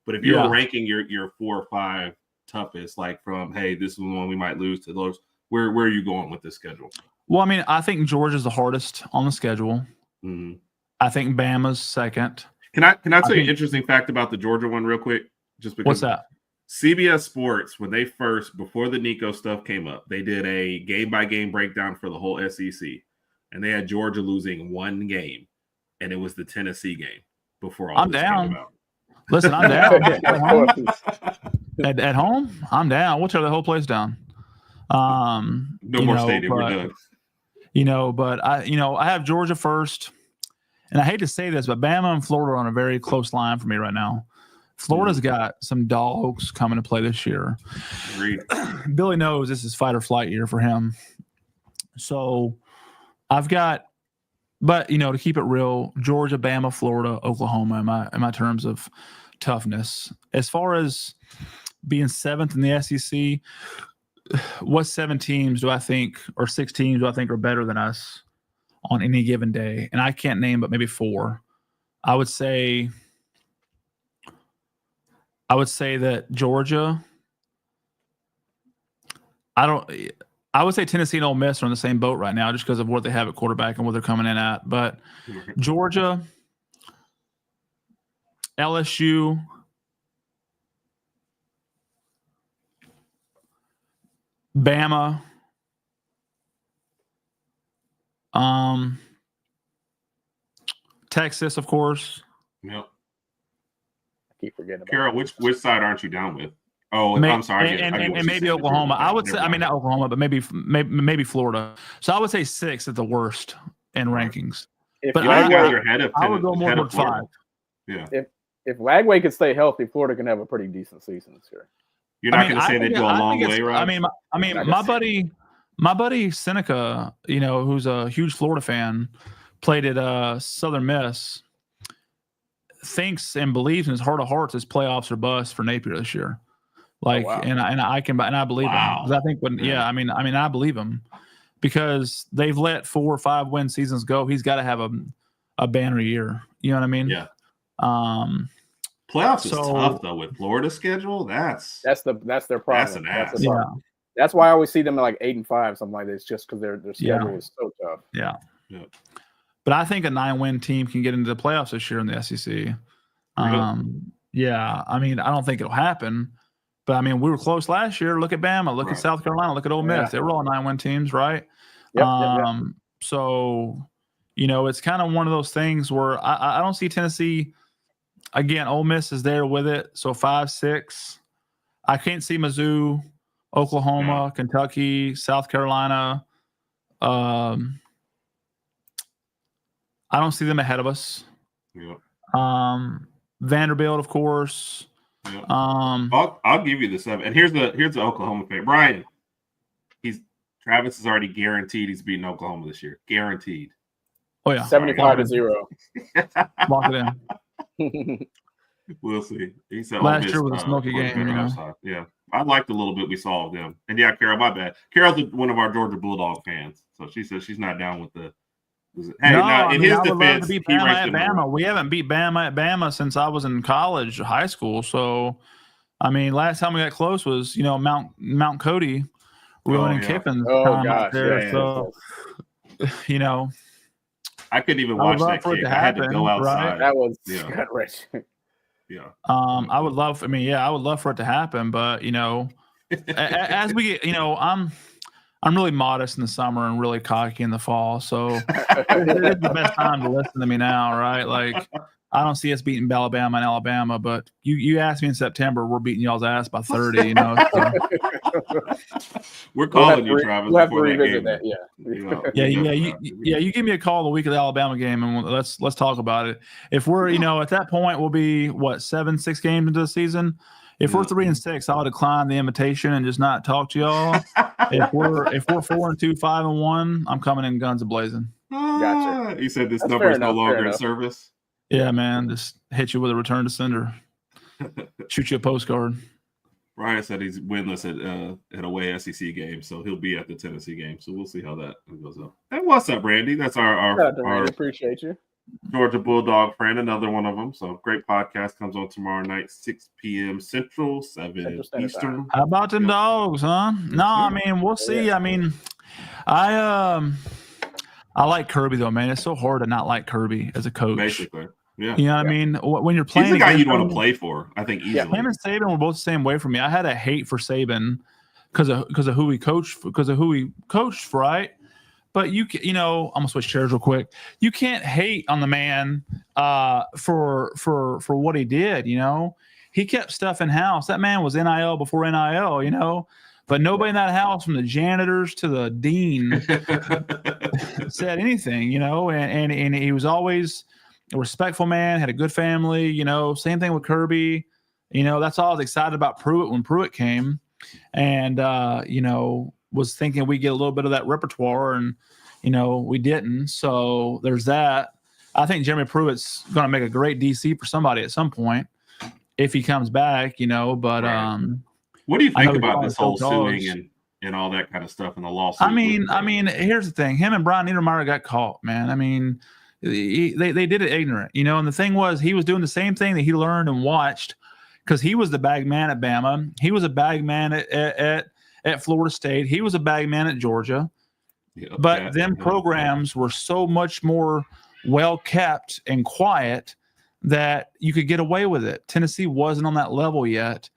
[SPEAKER 2] But if you're ranking your 4 or 5 toughest, like from, hey, this is the one we might lose to those, where are you going with this schedule?
[SPEAKER 4] Well, I mean, I think Georgia's the hardest on the schedule.
[SPEAKER 2] Mm-hmm.
[SPEAKER 4] I think Bama's second.
[SPEAKER 2] Can I tell you an interesting fact about the Georgia one real quick? Just because
[SPEAKER 4] What's that?
[SPEAKER 2] CBS Sports, when they before the Nico stuff came up, they did a game-by-game breakdown for the whole SEC, and they had Georgia losing 1 game, and it was the Tennessee game before all this came about.
[SPEAKER 4] Listen, I'm down. At home, I'm down. We'll tear the whole place down.
[SPEAKER 2] No more stadium. We're done.
[SPEAKER 4] But I have Georgia first, and I hate to say this, but Bama and Florida are on a very close line for me right now. Florida's got some dogs coming to play this year.
[SPEAKER 2] Agreed.
[SPEAKER 4] Billy knows this is fight or flight year for him. So I've got, but to keep it real, Georgia, Bama, Florida, Oklahoma in my terms of toughness. As far as being 7th in the SEC, what 7 teams do I think, or 6 teams do I think are better than us on any given day? And I can't name but maybe 4. I would say that Georgia. I would say Tennessee and Ole Miss are in the same boat right now just because of what they have at quarterback and what they're coming in at. But Georgia, LSU, Bama, Texas, of course.
[SPEAKER 2] Yep.
[SPEAKER 3] I keep forgetting about
[SPEAKER 2] Carol, which side aren't you down with? Oh, I'm sorry.
[SPEAKER 4] And maybe Oklahoma. I would say, not Oklahoma, but maybe Florida. So I would say 6 at the worst in rankings.
[SPEAKER 3] But
[SPEAKER 4] I would go more toward 5.
[SPEAKER 2] Yeah.
[SPEAKER 3] If Lagway can stay healthy, Florida can have a pretty decent season this year.
[SPEAKER 2] You're not going to say they go a long way, right?
[SPEAKER 4] I mean, my buddy Seneca, who's a huge Florida fan, played at Southern Miss. Thinks and believes in his heart of hearts his playoffs are bust for Napier this year. And I believe him. I think I believe him because they've let 4 or 5 win seasons go. He's got to have a banner year. You know what I mean?
[SPEAKER 2] Yeah. Playoffs is tough though with Florida's schedule. That's their problem.
[SPEAKER 3] That's an ass. That's why I always see them at like 8-5, something like this, just because their schedule is so tough.
[SPEAKER 4] Yeah. But I think a 9-win team can get into the playoffs this year in the SEC. Yeah. I mean, I don't think it'll happen. But, I mean, we were close last year. Look at Bama. Look at South Carolina. Look at Ole Miss. They were all 9-win teams, right?
[SPEAKER 3] Yep.
[SPEAKER 4] So, it's kind of one of those things where I don't see Tennessee. Again, Ole Miss is there with it. So 5, 6. I can't see Mizzou, Oklahoma, Kentucky, South Carolina. I don't see them ahead of us.
[SPEAKER 2] Yep.
[SPEAKER 4] Vanderbilt, of course.
[SPEAKER 2] Yeah.
[SPEAKER 4] Um,
[SPEAKER 2] I'll give you the 7. And here's the Oklahoma fan. Brian, Travis is already guaranteed he's beating Oklahoma this year. Guaranteed.
[SPEAKER 4] oh yeah,
[SPEAKER 3] 75-0.
[SPEAKER 4] lock it in.
[SPEAKER 2] We'll see. He said
[SPEAKER 4] Last year was a smoky game, you know.
[SPEAKER 2] upside. Yeah. I liked the little bit we saw of them. And yeah, Carol, my bad. Carol's one of our Georgia Bulldog fans. So she says she's not down with the Hey,
[SPEAKER 4] no,
[SPEAKER 2] now in his
[SPEAKER 4] I would love
[SPEAKER 2] defense,
[SPEAKER 4] to beat
[SPEAKER 2] he
[SPEAKER 4] Bama
[SPEAKER 2] ranks
[SPEAKER 4] at
[SPEAKER 2] them
[SPEAKER 4] Bama. We haven't beat Bama at Bama since I was in college, high school. So, I mean, last time we got close was Mount Cody ruining Kiffin's time out there.
[SPEAKER 2] Yeah,
[SPEAKER 4] so,
[SPEAKER 2] I couldn't even watch that kick. I had to go outside.
[SPEAKER 3] Right? That was gut-wrenching.
[SPEAKER 2] Yeah.
[SPEAKER 4] I would love. I would love for it to happen, but as we get, I'm really modest in the summer and really cocky in the fall. So it's the best time to listen to me now, right? Like, I don't see us beating Alabama and Alabama, but you asked me in September, we're beating y'all's ass by 30. So.
[SPEAKER 2] We're calling you, Travis.
[SPEAKER 3] We'll have to revisit that.
[SPEAKER 4] You give me a call the week of the Alabama game, and let's talk about it. If we're at that point, we'll be 6 games into the season. If we're 3-6, I'll decline the invitation and just not talk to y'all. If we're 4-2, 5-1, I'm coming in guns a-blazing.
[SPEAKER 3] Gotcha.
[SPEAKER 2] You said this number is no longer in service.
[SPEAKER 4] Yeah, man. Just hit you with a return to sender. Shoot you a postcard.
[SPEAKER 2] Ryan said he's winless at away SEC games, so he'll be at the Tennessee game. So we'll see how that goes up. And what's up, Randy? That's our
[SPEAKER 3] appreciate you.
[SPEAKER 2] Georgia Bulldog friend, another one of them. So great podcast comes on tomorrow night, 6 p.m. Central, 7 Eastern.
[SPEAKER 4] How about them dogs, huh? No, I mean, we'll see. I mean, I like Kirby though, man. It's so hard to not like Kirby as a coach.
[SPEAKER 2] Basically, yeah.
[SPEAKER 4] You know what I mean? When you're playing,
[SPEAKER 2] he's the guy you'd want to play for. I think easily.
[SPEAKER 4] Yeah, him and Saban were both the same way for me. I had a hate for Saban because of who he coached, right? But I'm gonna switch chairs real quick. You can't hate on the man for what he did. He kept stuff in house. That man was NIL before NIL. But nobody in that house, from the janitors to the dean, said anything. And he was always a respectful man. Had a good family. Same thing with Kirby. That's all I was excited about Pruitt when Pruitt came, and was thinking we get a little bit of that repertoire, and we didn't. So there's that. I think Jeremy Pruitt's going to make a great DC for somebody at some point if he comes back. But
[SPEAKER 2] right. What do you think about this whole suing and all that kind of stuff in the lawsuit?
[SPEAKER 4] I mean, here's the thing: him and Brian Niedermeyer got caught, man. I mean, they did it ignorant, And the thing was, he was doing the same thing that he learned and watched, because he was the bag man at Bama. He was a bag man at Florida State. He was a bag man at Georgia. But programs were so much more well kept and quiet that you could get away with it. Tennessee wasn't on that level yet,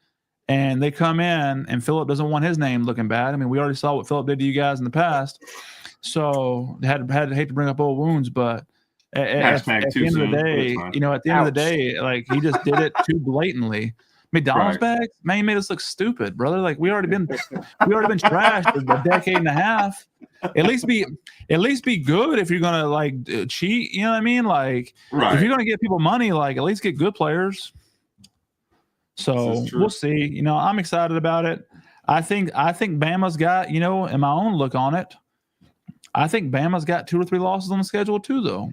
[SPEAKER 4] and they come in, and Philip doesn't want his name looking bad. I mean, we already saw what Philip did to you guys in the past, so had to hate to bring up old wounds, but at the end of the day, like, he just did it too blatantly. McDonald's bags, man, you made us look stupid, brother. Like, we already been trashed for a decade and a half. At least be good if you're gonna cheat. You know what I mean? Like, if you're gonna get people money, like, at least get good players. So we'll see. I'm excited about it. I think Bama's got, in my own look on it, I think Bama's got 2 or 3 losses on the schedule too, though.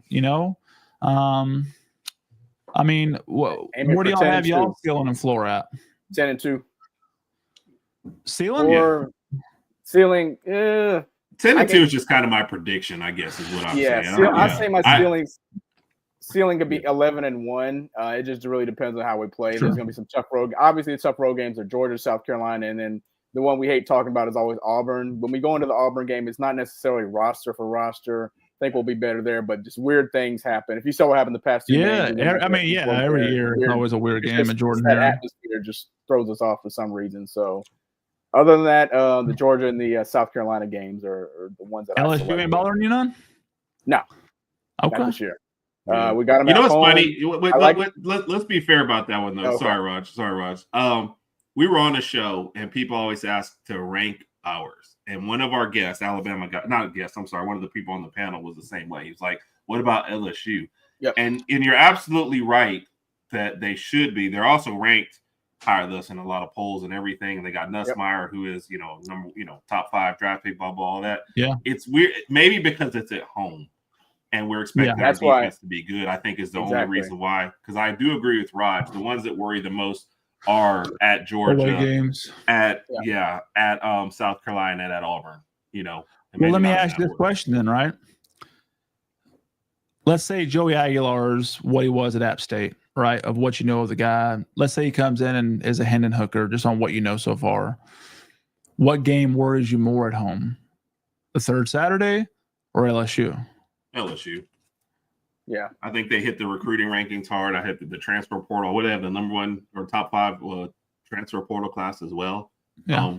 [SPEAKER 4] I mean, where do y'all have y'all ceiling and floor at?
[SPEAKER 3] 10-2.
[SPEAKER 4] Ceiling?
[SPEAKER 3] Or ceiling,
[SPEAKER 2] 10-2 is just kind of my prediction, I guess, is what I'm saying.
[SPEAKER 3] I say my ceiling could be 11-1. It just really depends on how we play. Sure. There's going to be some tough road. Obviously, the tough road games are Georgia, South Carolina, and then the one we hate talking about is always Auburn. When we go into the Auburn game, it's not necessarily roster for roster. I think we'll be better there, but just weird things happen. If you saw what happened the past 2 games.
[SPEAKER 4] Every year it's always a weird game at Jordan.
[SPEAKER 3] That atmosphere just throws us off for some reason. So, other than that, the Georgia and the South Carolina games are the ones that
[SPEAKER 4] LSU ain't bothering you none?
[SPEAKER 3] No.
[SPEAKER 4] Okay.
[SPEAKER 3] Not this year. We got them.
[SPEAKER 2] What's funny? Let's be fair about that one, though. Okay. Sorry, Raj. We were on a show, and people always ask to rank ours. And one of our guests, one of the people on the panel was the same way. He was like, what about LSU?
[SPEAKER 3] Yep.
[SPEAKER 2] And you're absolutely right that they should be. They're also ranked higher this in a lot of polls and everything. And they got Nussmeier, who is, top 5 draft pick, blah, blah, all that.
[SPEAKER 4] Yeah.
[SPEAKER 2] It's weird. Maybe because it's at home and we're expecting our defense to be good, I think is the only reason why. Because I do agree with Raj. The ones that worry the most are at Georgia,
[SPEAKER 4] away games,
[SPEAKER 2] at South Carolina, and at Auburn, Well,
[SPEAKER 4] let me ask you this question then, right? Let's say Joey Aguilar's what he was at App State, right? Of what you know of the guy. Let's say he comes in and is a Hendon Hooker, just on what you know so far. What game worries you more at home? The third Saturday or LSU?
[SPEAKER 2] LSU.
[SPEAKER 3] Yeah.
[SPEAKER 2] I think they hit the recruiting rankings hard. I hit the transfer portal. What, they have the number 1 or top 5 transfer portal class as well.
[SPEAKER 4] Yeah.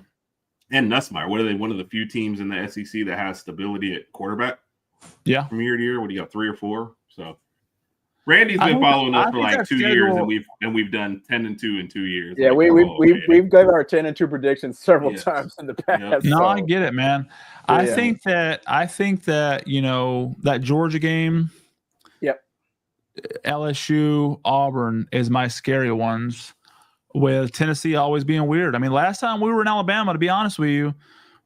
[SPEAKER 2] And Nussmeier. What are they? One of the few teams in the SEC that has stability at quarterback.
[SPEAKER 4] Yeah.
[SPEAKER 2] From year to year. What do you got? 3 or 4? So Randy's been following us for like 2 years, and we've done 10-2 in 2 years.
[SPEAKER 3] Yeah,
[SPEAKER 2] like,
[SPEAKER 3] we've got our 10-2 predictions several times in the past.
[SPEAKER 2] Yep.
[SPEAKER 4] No, I get it, man. Yeah. I think that that Georgia game, LSU, Auburn is my scary ones, with Tennessee always being weird. I mean, last time we were in Alabama, to be honest with you,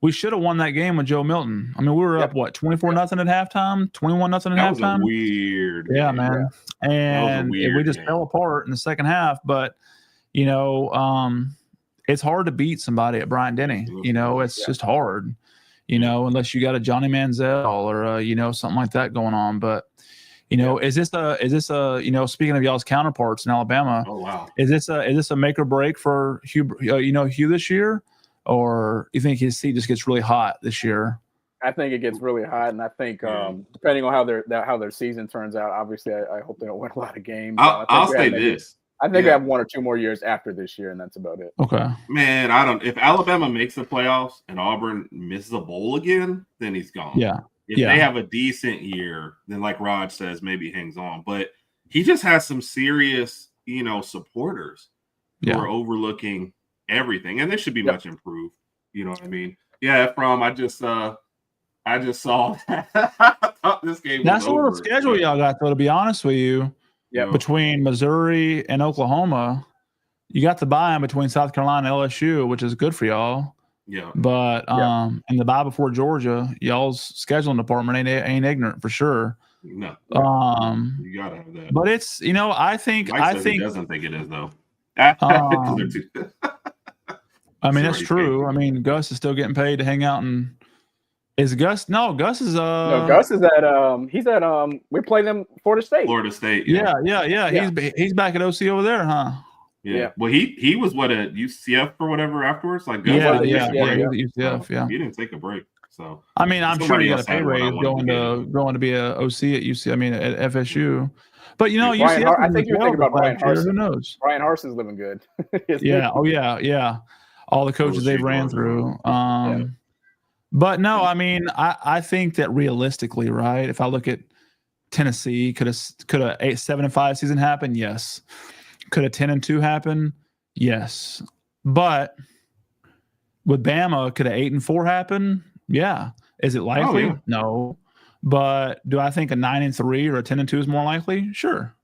[SPEAKER 4] we should have won that game with Joe Milton. I mean, we were up 24-0 at halftime, 21-0 at halftime.
[SPEAKER 2] That was a weird game.
[SPEAKER 4] Yeah, man. Yeah. And we just fell apart in the second half. But it's hard to beat somebody at Bryant-Denny. It's just hard. Unless you got a Johnny Manziel or something like that going on. But is this a speaking of y'all's counterparts in Alabama?
[SPEAKER 2] Oh wow.
[SPEAKER 4] Is this a make or break for Hugh this year? Or you think his seat just gets really hot this year?
[SPEAKER 3] I think it gets really hot, and I think depending on how their season turns out, obviously, I hope they don't win a lot of games.
[SPEAKER 2] I'll say this:
[SPEAKER 3] I think I have 1 or 2 more years after this year, and that's about it.
[SPEAKER 4] Okay,
[SPEAKER 2] man. If Alabama makes the playoffs and Auburn misses a bowl again, then he's gone.
[SPEAKER 4] Yeah.
[SPEAKER 2] If they have a decent year, then like Rod says, maybe he hangs on. But he just has some serious, supporters who are overlooking everything, and this should be much improved. You know what I mean? Yeah, I just saw that. I thought this game
[SPEAKER 4] that's
[SPEAKER 2] was
[SPEAKER 4] a little
[SPEAKER 2] over.
[SPEAKER 4] schedule y'all got, though, to be honest with you.
[SPEAKER 3] Yeah.
[SPEAKER 4] Between Missouri and Oklahoma, you got the bye in between South Carolina and LSU, which is good for y'all.
[SPEAKER 2] Yeah.
[SPEAKER 4] But and the bye before Georgia, y'all's scheduling department ain't ignorant for sure.
[SPEAKER 2] No. You gotta have that.
[SPEAKER 4] But it's I think
[SPEAKER 2] he doesn't think it is though.
[SPEAKER 4] I mean, that's true. I mean, Gus is still getting paid to hang out, and is Gus? No, Gus is.
[SPEAKER 3] No, Gus is at. He's at. We play them Florida State.
[SPEAKER 4] Yeah. He's back at OC over there, huh?
[SPEAKER 2] Yeah. Well, he was at UCF or whatever afterwards. Like Gus
[SPEAKER 4] UCF. Yeah.
[SPEAKER 2] He didn't take a break. So
[SPEAKER 4] I mean, I'm sure he got a pay raise going to be a OC at UC. I mean, at FSU. But UCF.
[SPEAKER 3] I think you're thinking about Brian Harsin.
[SPEAKER 4] Who knows?
[SPEAKER 3] Brian Harson's living good.
[SPEAKER 4] Yeah. Oh yeah. All the coaches they've ran through. But no, I mean, I think that realistically, right? If I look at Tennessee, could a 7-5 season happen? Yes. Could a 10-2 happen? Yes. But with Bama, could a 8-4 happen? Yeah. Is it likely?
[SPEAKER 2] Oh, yeah.
[SPEAKER 4] No. But do I think a 9-3 or a 10-2 is more likely? Sure.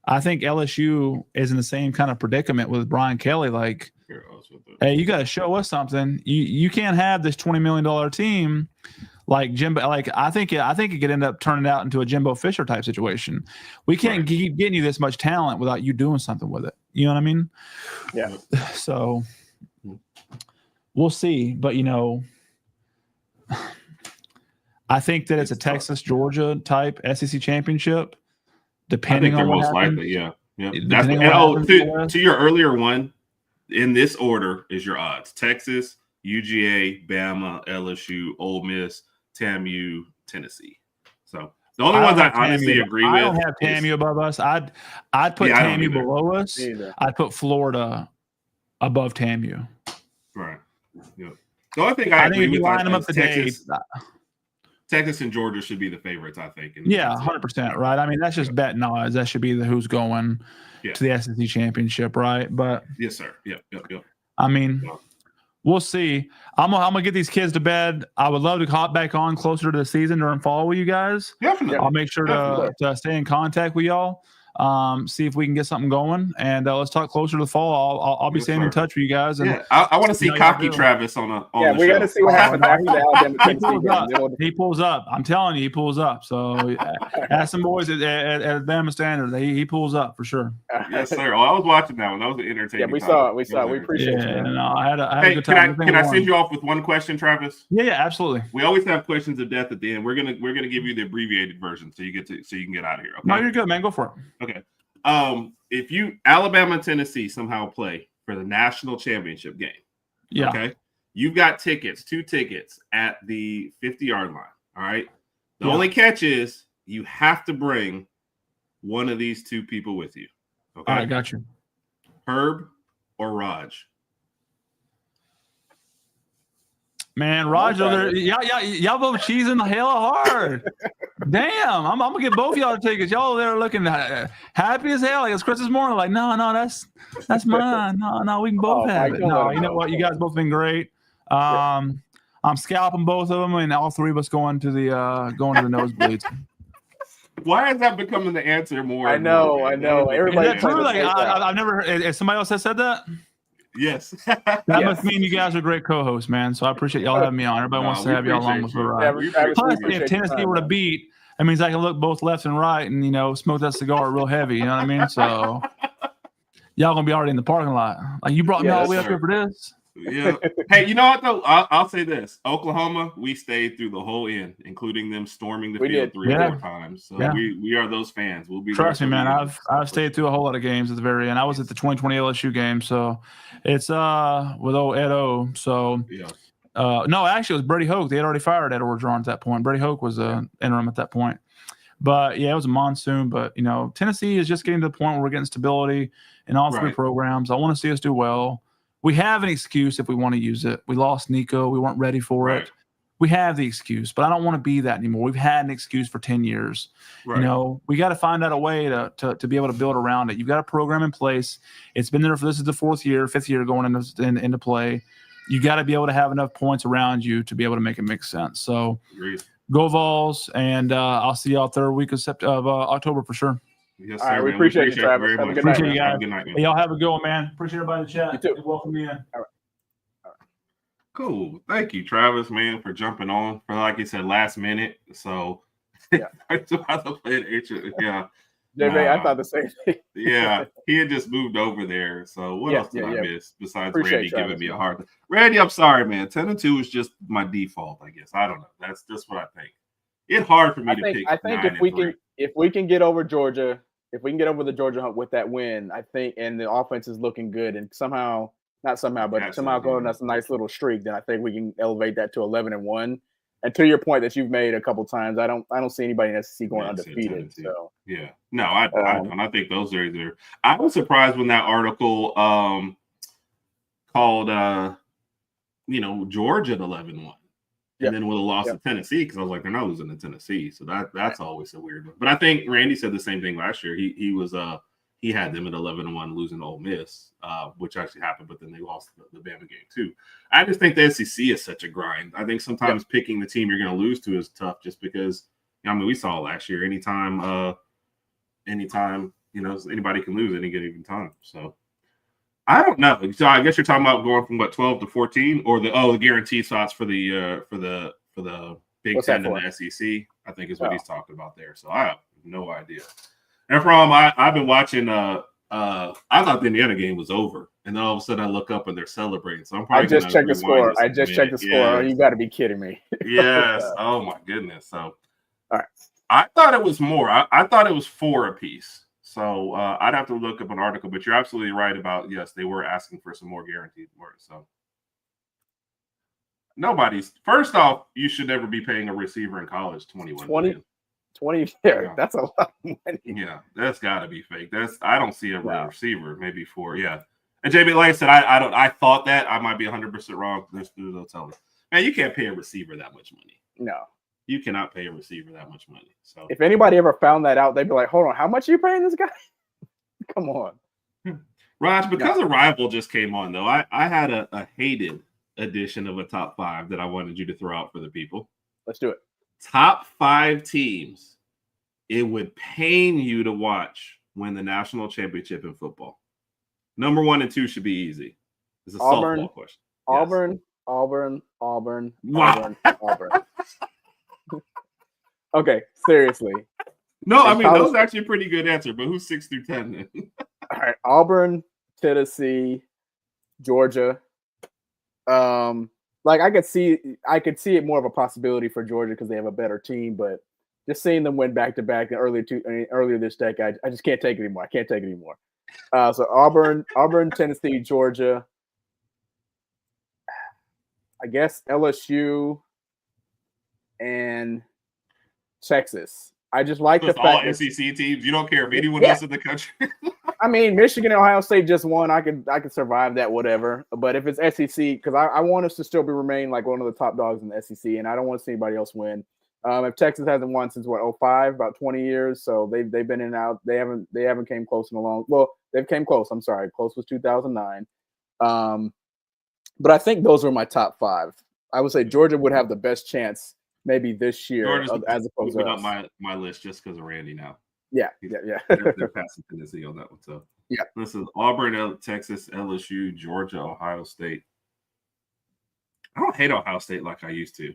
[SPEAKER 4] I think LSU is in the same kind of predicament with Brian Kelly. Like, hey, you got to show us something. You can't have this $20 million team like Jimbo. Like, I think it could end up turning out into a Jimbo Fisher type situation. We can't keep getting you this much talent without you doing something with it. You know what I mean?
[SPEAKER 3] Yeah.
[SPEAKER 4] So we'll see. But I think that it's a Texas-Georgia type SEC championship. Depending on what happens.
[SPEAKER 2] Likely, yeah. To your earlier one, in this order is your odds: Texas, UGA, Bama, LSU, Ole Miss, TAMU, Tennessee. So the only ones I honestly agree with.
[SPEAKER 4] I don't have TAMU above us. I'd put TAMU below us. I'd put Florida above TAMU.
[SPEAKER 2] Right. Yeah. The only thing I agree with
[SPEAKER 4] line them up today.
[SPEAKER 2] Texas and Georgia should be the favorites, I think.
[SPEAKER 4] 100%. Right. I mean, that's just betting odds. That should be who's going to the SEC championship, right? But
[SPEAKER 2] yes, sir. Yep.
[SPEAKER 4] I mean, we'll see. I'm gonna get these kids to bed. I would love to hop back on closer to the season during fall with you guys.
[SPEAKER 2] Definitely.
[SPEAKER 4] I'll make sure to stay in contact with y'all. see if we can get something going, and let's talk closer to the fall. I'll be staying in touch with you guys. And
[SPEAKER 2] I want to see cocky Travis on the
[SPEAKER 3] we got to see what happens after the Alabama Tennessee game.
[SPEAKER 4] He pulls up. I'm telling you, he pulls up. So ask some boys at Alabama Standard. He pulls up for sure.
[SPEAKER 2] Yes, sir. I was watching that one. That was an entertaining.
[SPEAKER 3] Yeah, we saw it. We appreciate it.
[SPEAKER 4] No, I had a good time.
[SPEAKER 2] Can I send you off with one question, Travis?
[SPEAKER 4] Yeah, absolutely.
[SPEAKER 2] We always have questions of death at the end. We're gonna give you the abbreviated version so you can get out of here. Okay?
[SPEAKER 4] No, you're good, man. Go for it.
[SPEAKER 2] Okay. If Alabama and Tennessee somehow play for the national championship game, okay, you've got two tickets at the 50-yard line. All right. The only catch is you have to bring one of these two people with you. Okay.
[SPEAKER 4] All right, got you.
[SPEAKER 2] Herb or Raj?
[SPEAKER 4] Man, Raj, y'all both cheesing the hell hard. Damn, I'm gonna get both y'all tickets. Y'all there looking happy as hell. Like it's Christmas morning. Like, no, that's mine. No, we can both have it. No, you know what? You guys both been great. I'm scalping both of them, and all three of us going to the nosebleeds.
[SPEAKER 2] Why is that becoming the answer more?
[SPEAKER 3] I know. Everybody.
[SPEAKER 4] Is that true? Like, I've never. Has somebody else has said that?
[SPEAKER 2] Yes.
[SPEAKER 4] That must mean you guys are great co-hosts, man. So I appreciate y'all having me on. Everybody wants to have y'all along with the ride. Plus, if Tennessee were to beat, that means I can look both left and right and, smoke that cigar real heavy. You know what I mean? So y'all going to be already in the parking lot. Like, you brought me all the way up here for this?
[SPEAKER 2] Yeah. Hey, you know what, though? I'll say this. Oklahoma, we stayed through the whole end, including them storming the field 3 or 4 times. So we are those fans. We'll be
[SPEAKER 4] Trust me, man. I've stayed through a whole lot of games at the very end. I was at the 2020 LSU game, so it's with old Ed O. So no, actually it was Brady Hoke. They had already fired Ed Orgeron at that point. Brady Hoke was interim at that point. But yeah, it was a monsoon. But Tennessee is just getting to the point where we're getting stability in all three programs. I want to see us do well. We have an excuse if we want to use it. We lost Nico. We weren't ready for it. We have the excuse, but I don't want to be that anymore. We've had an excuse for 10 years. Right. We got to find out a way to be able to build around it. You've got a program in place. It's been there for this is the 5th year going into play. You got to be able to have enough points around you to be able to make it make sense. So go Vols, and I'll see y'all 3rd week of October for sure.
[SPEAKER 2] Yes,
[SPEAKER 3] all right, we appreciate you, Travis.
[SPEAKER 2] Have a
[SPEAKER 3] good night.
[SPEAKER 2] You guys. Have a good night, man.
[SPEAKER 4] Hey, y'all have a good one, man. Appreciate everybody in the chat.
[SPEAKER 3] You too.
[SPEAKER 4] Welcome me in.
[SPEAKER 3] All right.
[SPEAKER 2] Cool. Thank you, Travis, man, for jumping on for, like you said, last minute. So I
[SPEAKER 3] I thought the same thing.
[SPEAKER 2] He had just moved over there. So what else did I miss besides
[SPEAKER 3] Appreciate
[SPEAKER 2] Randy
[SPEAKER 3] Travis,
[SPEAKER 2] giving me a hard? Randy, I'm sorry, man. 10-2 is just my default, I guess. I don't know. That's just what I think. It's hard for me to pick.
[SPEAKER 3] I think if we can get over Georgia, if we can get over the Georgia hump with that win, I think, and the offense is looking good, and somehow going that's a nice little streak, then I think we can elevate that to 11-1. And to your point that you've made a couple times, I don't see anybody in the SEC going undefeated. So
[SPEAKER 2] I think those are either. I was surprised when that article called Georgia at 11-1. And then would have lost to Tennessee because I was like, they're not losing to Tennessee. So that's always a weird one. But I think Randy said the same thing last year. He had them at 11-1 losing to Ole Miss, which actually happened, but then they lost the Bama game too. I just think the SEC is such a grind. I think sometimes picking the team you're going to lose to is tough just because, we saw last year, anytime, anybody can lose any given time. So I don't know. So I guess you're talking about going from 12 to 14 or the guaranteed spots for the Big Ten and the SEC, I think is what he's talking about there. So I have no idea. And I've been watching. I thought the Indiana game was over, and then all of a sudden I look up and they're celebrating. So I'm probably.
[SPEAKER 3] I just checked the score. Oh, you got to be kidding me.
[SPEAKER 2] Yes. Oh my goodness. So,
[SPEAKER 3] all right.
[SPEAKER 2] I thought it was more. I thought it was 4 apiece. So I'd have to look up an article, but you're absolutely right about they were asking for some more guaranteed work. So first off, you should never be paying a receiver in college $21
[SPEAKER 3] $20 million. That's a lot of money.
[SPEAKER 2] Yeah, that's got to be fake. I don't see a receiver, maybe 4. Yeah, and JB, like I said, I thought that I might be 100% wrong. There's no telling. Man, you can't pay a receiver that much money.
[SPEAKER 3] No,
[SPEAKER 2] you cannot pay a receiver that much money. So
[SPEAKER 3] if anybody ever found that out, they'd be like, "Hold on, how much are you paying this guy?" Come on,
[SPEAKER 2] Raj. Because a rival just came on, though, I had a hated edition of a top 5 that I wanted you to throw out for the people.
[SPEAKER 3] Let's do it.
[SPEAKER 2] Top 5 teams it would pain you to watch win the national championship in football? Number 1 and 2 should be easy. It's a
[SPEAKER 3] Auburn,
[SPEAKER 2] softball question.
[SPEAKER 3] Auburn,
[SPEAKER 2] Yes.
[SPEAKER 3] Auburn.
[SPEAKER 2] Wow.
[SPEAKER 3] Okay, seriously.
[SPEAKER 2] No, I
[SPEAKER 3] In
[SPEAKER 2] mean,
[SPEAKER 3] college-
[SPEAKER 2] that was actually a pretty good answer, but who's 6 through 10 then?
[SPEAKER 3] All right, Auburn, Tennessee, Georgia. Like I could see it more of a possibility for Georgia because they have a better team, but just seeing them win back to back earlier this decade, I just can't take it anymore. I can't take it anymore. So Auburn, Tennessee, Georgia. I guess LSU and Texas. I just like the
[SPEAKER 2] Just all
[SPEAKER 3] fact that
[SPEAKER 2] SEC teams. You don't care if anyone
[SPEAKER 3] Yeah.
[SPEAKER 2] else in the country.
[SPEAKER 3] I mean, Michigan and Ohio State just won. I could survive that, whatever. But if it's SEC, because I want us to still remain like one of the top dogs in the SEC, and I don't want to see anybody else win. If Texas hasn't won since 05, about 20 years, so they've been in and out. They haven't came close in a long. Well, they've came close. I'm sorry, close was 2009. But I think those were my top 5. I would say Georgia would have the best chance maybe this year as opposed to
[SPEAKER 2] up my list just because of Randy now.
[SPEAKER 3] Yeah.
[SPEAKER 2] They're passing Tennessee on that one. So
[SPEAKER 3] yeah,
[SPEAKER 2] this is Auburn, Texas, LSU, Georgia, Ohio State. I don't hate Ohio State like I used to.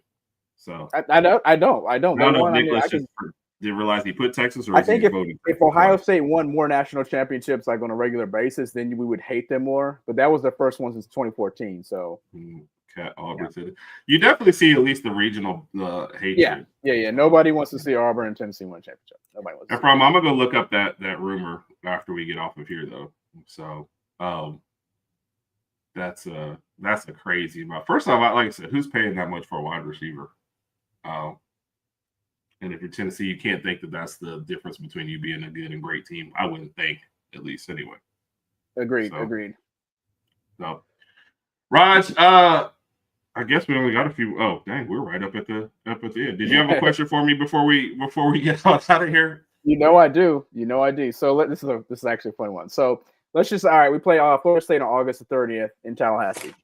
[SPEAKER 2] So
[SPEAKER 3] I don't.
[SPEAKER 2] I don't know. Nicholas just didn't realize he put Texas. Or
[SPEAKER 3] I think if Ohio State won more national championships like on a regular basis, then we would hate them more. But that was their first one since 2014. So.
[SPEAKER 2] Auburn City. You definitely see at least the regional hatred.
[SPEAKER 3] Yeah. Nobody wants to see Auburn and Tennessee win a championship. Nobody wants.
[SPEAKER 2] I'm gonna go look up that rumor after we get off of here, though. So, that's a crazy amount. First off, like I said, who's paying that much for a wide receiver? And if you're Tennessee, you can't think that that's the difference between you being a good and great team. I wouldn't think, at least anyway.
[SPEAKER 3] Agreed.
[SPEAKER 2] So, Raj, I guess we only got a few. Oh, dang, we're right up at the end. Did you have a question for me before we get out of here?
[SPEAKER 3] You know I do. So this is actually a fun one. So let's just we play Florida State on August the 30th in Tallahassee.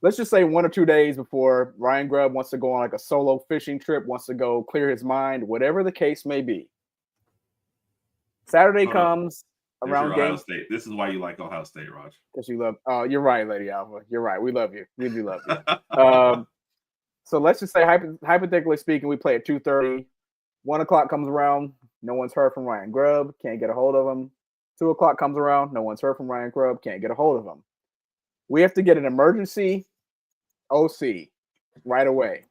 [SPEAKER 3] Let's just say 1 or 2 days before Ryan Grubb wants to go on like a solo fishing trip, wants to go clear his mind, whatever the case may be. Saturday comes. Around
[SPEAKER 2] Ohio State. This is why you like Ohio State, Raj.
[SPEAKER 3] Because you love. Oh, you're right, Lady Alpha. You're right. We love you. We do love you. So let's just say, hypothetically speaking, we play at 2:30. 1 o'clock comes around. No one's heard from Ryan Grubb. Can't get a hold of him. 2 o'clock comes around. No one's heard from Ryan Grubb. Can't get a hold of him. We have to get an emergency OC right away.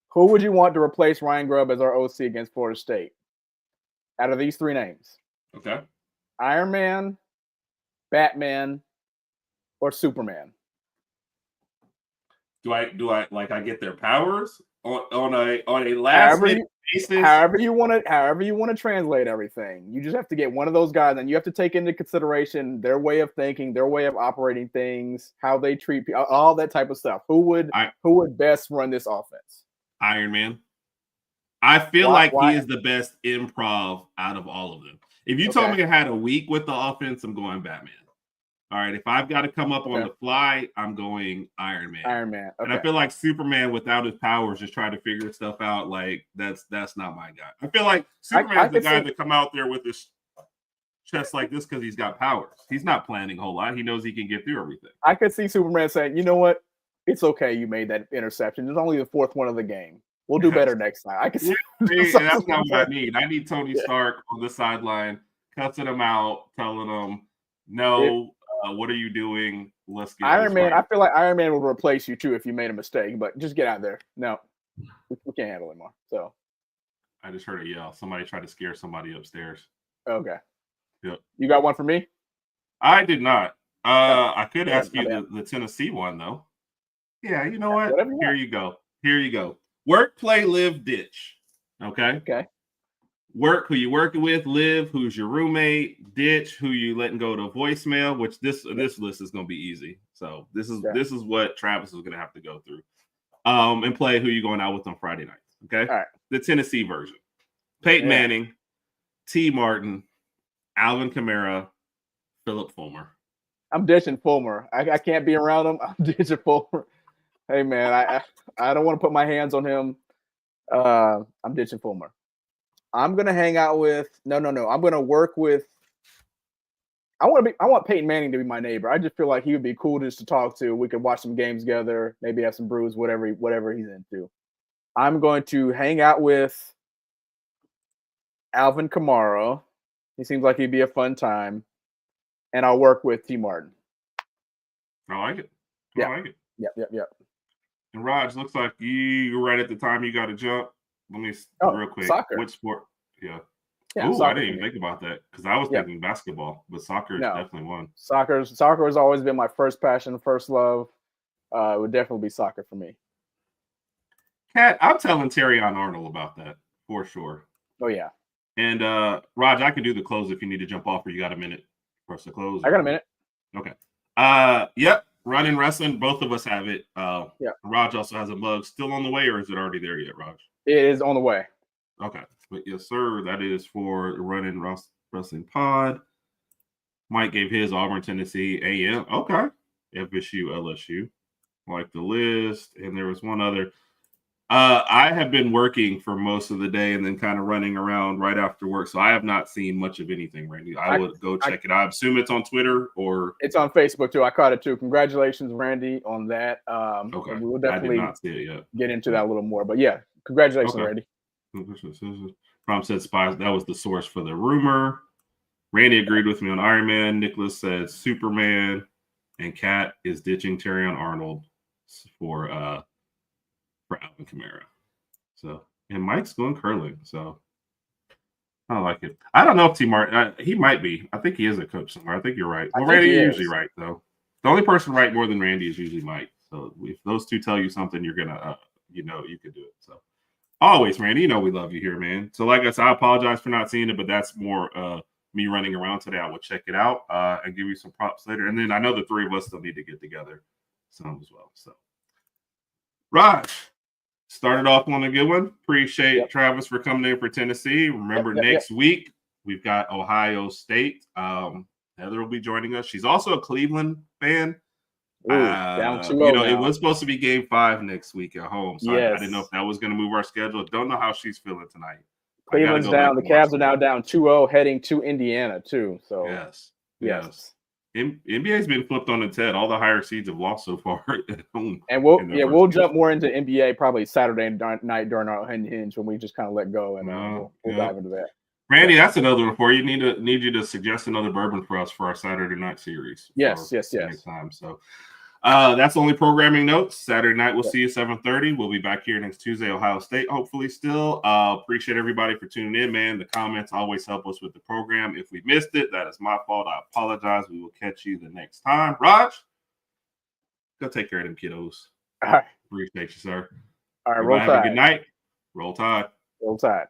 [SPEAKER 3] Who would you want to replace Ryan Grubb as our OC against Florida State? Out of these 3 names.
[SPEAKER 2] Okay.
[SPEAKER 3] Iron Man, Batman, or Superman?
[SPEAKER 2] Do I I get their powers on a last minute basis?
[SPEAKER 3] However you want to translate everything. You just have to get one of those guys, and you have to take into consideration their way of thinking, their way of operating things, how they treat people, all that type of stuff. Who would best run this offense?
[SPEAKER 2] Iron Man. I feel he is the best improv out of all of them. If you told me I had a week with the offense, I'm going Batman. All right. If I've got to come up on the fly, I'm going Iron Man.
[SPEAKER 3] Okay.
[SPEAKER 2] And I feel like Superman without his powers, just trying to figure stuff out. Like that's not my guy. I feel like Superman's the guy that come out there with his chest like this because he's got powers. He's not planning a whole lot. He knows he can get through everything.
[SPEAKER 3] I could see Superman saying, you know what? It's okay. You made that interception. It's only the 4th one of the game. We'll do better next time. I can see.
[SPEAKER 2] That's not what I need. I need Tony Stark on the sideline, cussing him out, telling him, no, what are you doing? Let's get
[SPEAKER 3] Iron Man.
[SPEAKER 2] right.
[SPEAKER 3] I feel like Iron Man will replace you too if you made a mistake, but just get out there. No, we can't handle it more. So
[SPEAKER 2] I just heard a yell. Somebody tried to scare somebody upstairs.
[SPEAKER 3] Okay.
[SPEAKER 2] Yep.
[SPEAKER 3] You got one for me?
[SPEAKER 2] I did not. I could ask you the Tennessee one though. Yeah, you know what? Here you go. Work, play, live, ditch. Okay. Work, who you working with. Live, who's your roommate. Ditch, who you letting go to voicemail. Which this list is going to be easy. So this is what Travis is going to have to go through. And play, who you going out with on Friday nights. Okay.
[SPEAKER 3] All right.
[SPEAKER 2] The Tennessee version. Peyton Manning, T. Martin, Alvin Kamara, Philip Fulmer.
[SPEAKER 3] I'm ditching Fulmer. I can't be around him. I'm ditching Fulmer. Hey man, I don't want to put my hands on him. I'm ditching Fulmer. I'm gonna hang out with no. I'm gonna work with. I want Peyton Manning to be my neighbor. I just feel like he would be cool just to talk to. We could watch some games together, maybe have some brews, whatever he's into. I'm going to hang out with Alvin Kamara. He seems like he'd be a fun time. And I'll work with T. Martin.
[SPEAKER 2] I like it.
[SPEAKER 3] Yeah.
[SPEAKER 2] I like it.
[SPEAKER 3] Yep.
[SPEAKER 2] And Raj, looks like you're right at the time you got to jump. Let me real quick.
[SPEAKER 3] Soccer.
[SPEAKER 2] Which sport? Yeah.
[SPEAKER 3] Yeah,
[SPEAKER 2] Ooh, I didn't even think about that because I was
[SPEAKER 3] Yeah.
[SPEAKER 2] thinking basketball, but soccer is definitely one.
[SPEAKER 3] Soccer has always been my first passion, first love. It would definitely be soccer for me.
[SPEAKER 2] Kat, I'm telling Terry on Arnold about that for sure.
[SPEAKER 3] Oh yeah.
[SPEAKER 2] And Raj, I can do the close if you need to jump off, or you got a minute for us to close.
[SPEAKER 3] I got a minute.
[SPEAKER 2] Okay. Yep. Running wrestling, both of us have it.
[SPEAKER 3] Yeah.
[SPEAKER 2] Raj also has a mug. Still on the way, or is it already there yet, Raj?
[SPEAKER 3] It is on the way.
[SPEAKER 2] Okay. But yes, sir. That is for the Running Wrestling Pod. Mike gave his Auburn, Tennessee, AM. Okay. FSU, LSU. Like the list. And there was one other. I have been working for most of the day and then kind of running around right after work. So I have not seen much of anything, Randy. I would go check it out. I assume it's on Twitter or
[SPEAKER 3] it's on Facebook too. I caught it too. Congratulations, Randy, on that.
[SPEAKER 2] Okay.
[SPEAKER 3] We will definitely
[SPEAKER 2] I did not see it yet.
[SPEAKER 3] Get into that a little more. But yeah, congratulations, Randy.
[SPEAKER 2] Prom said Spies. That was the source for the rumor. Randy agreed with me on Iron Man. Nicholas said Superman. And Kat is ditching Terry on Arnold for Alvin Kamara. So, and Mike's going curling. So, I like it. I don't know if T. Martin, he might be. I think he is a coach somewhere. I think you're right. Well, Randy, you're usually right, though. The only person right more than Randy is usually Mike. So, if those two tell you something, you're going to, you can do it. So, always, Randy, we love you here, man. So, like I said, I apologize for not seeing it, but that's more me running around today. I will check it out and give you some props later. And then I know the three of us still need to get together some as well. So, Raj. Started off on a good one. Appreciate Travis for coming in for Tennessee. Remember, next week, we've got Ohio State. Heather will be joining us. She's also a Cleveland fan.
[SPEAKER 3] Down 2-0
[SPEAKER 2] it was supposed to be game 5 next week at home. So
[SPEAKER 3] yes.
[SPEAKER 2] I didn't know if that was going to move our schedule. Don't know how she's feeling tonight.
[SPEAKER 3] Cleveland's down. The Cavs are now down 2-0 heading to Indiana, too. So
[SPEAKER 2] Yes. NBA's been flipped on its head. All the higher seeds have lost so far at home.
[SPEAKER 3] And we'll jump more into NBA probably Saturday night during our hinge when we just kind of let go and we'll dive into that.
[SPEAKER 2] Randy, that's another one for you. Need you to suggest another bourbon for us for our Saturday night series.
[SPEAKER 3] Yes.
[SPEAKER 2] Next time. So that's the only programming notes. Saturday night, we'll see you 7:30. We'll be back here next Tuesday, Ohio State, hopefully still. Appreciate everybody for tuning in, man. The comments always help us with the program. If we missed it, that is my fault. I apologize. We will catch you the next time. Raj, go take care of them kiddos.
[SPEAKER 3] All right.
[SPEAKER 2] Appreciate you, sir.
[SPEAKER 3] All right, roll tide.
[SPEAKER 2] Have a good night. Roll tide.
[SPEAKER 3] Roll tide.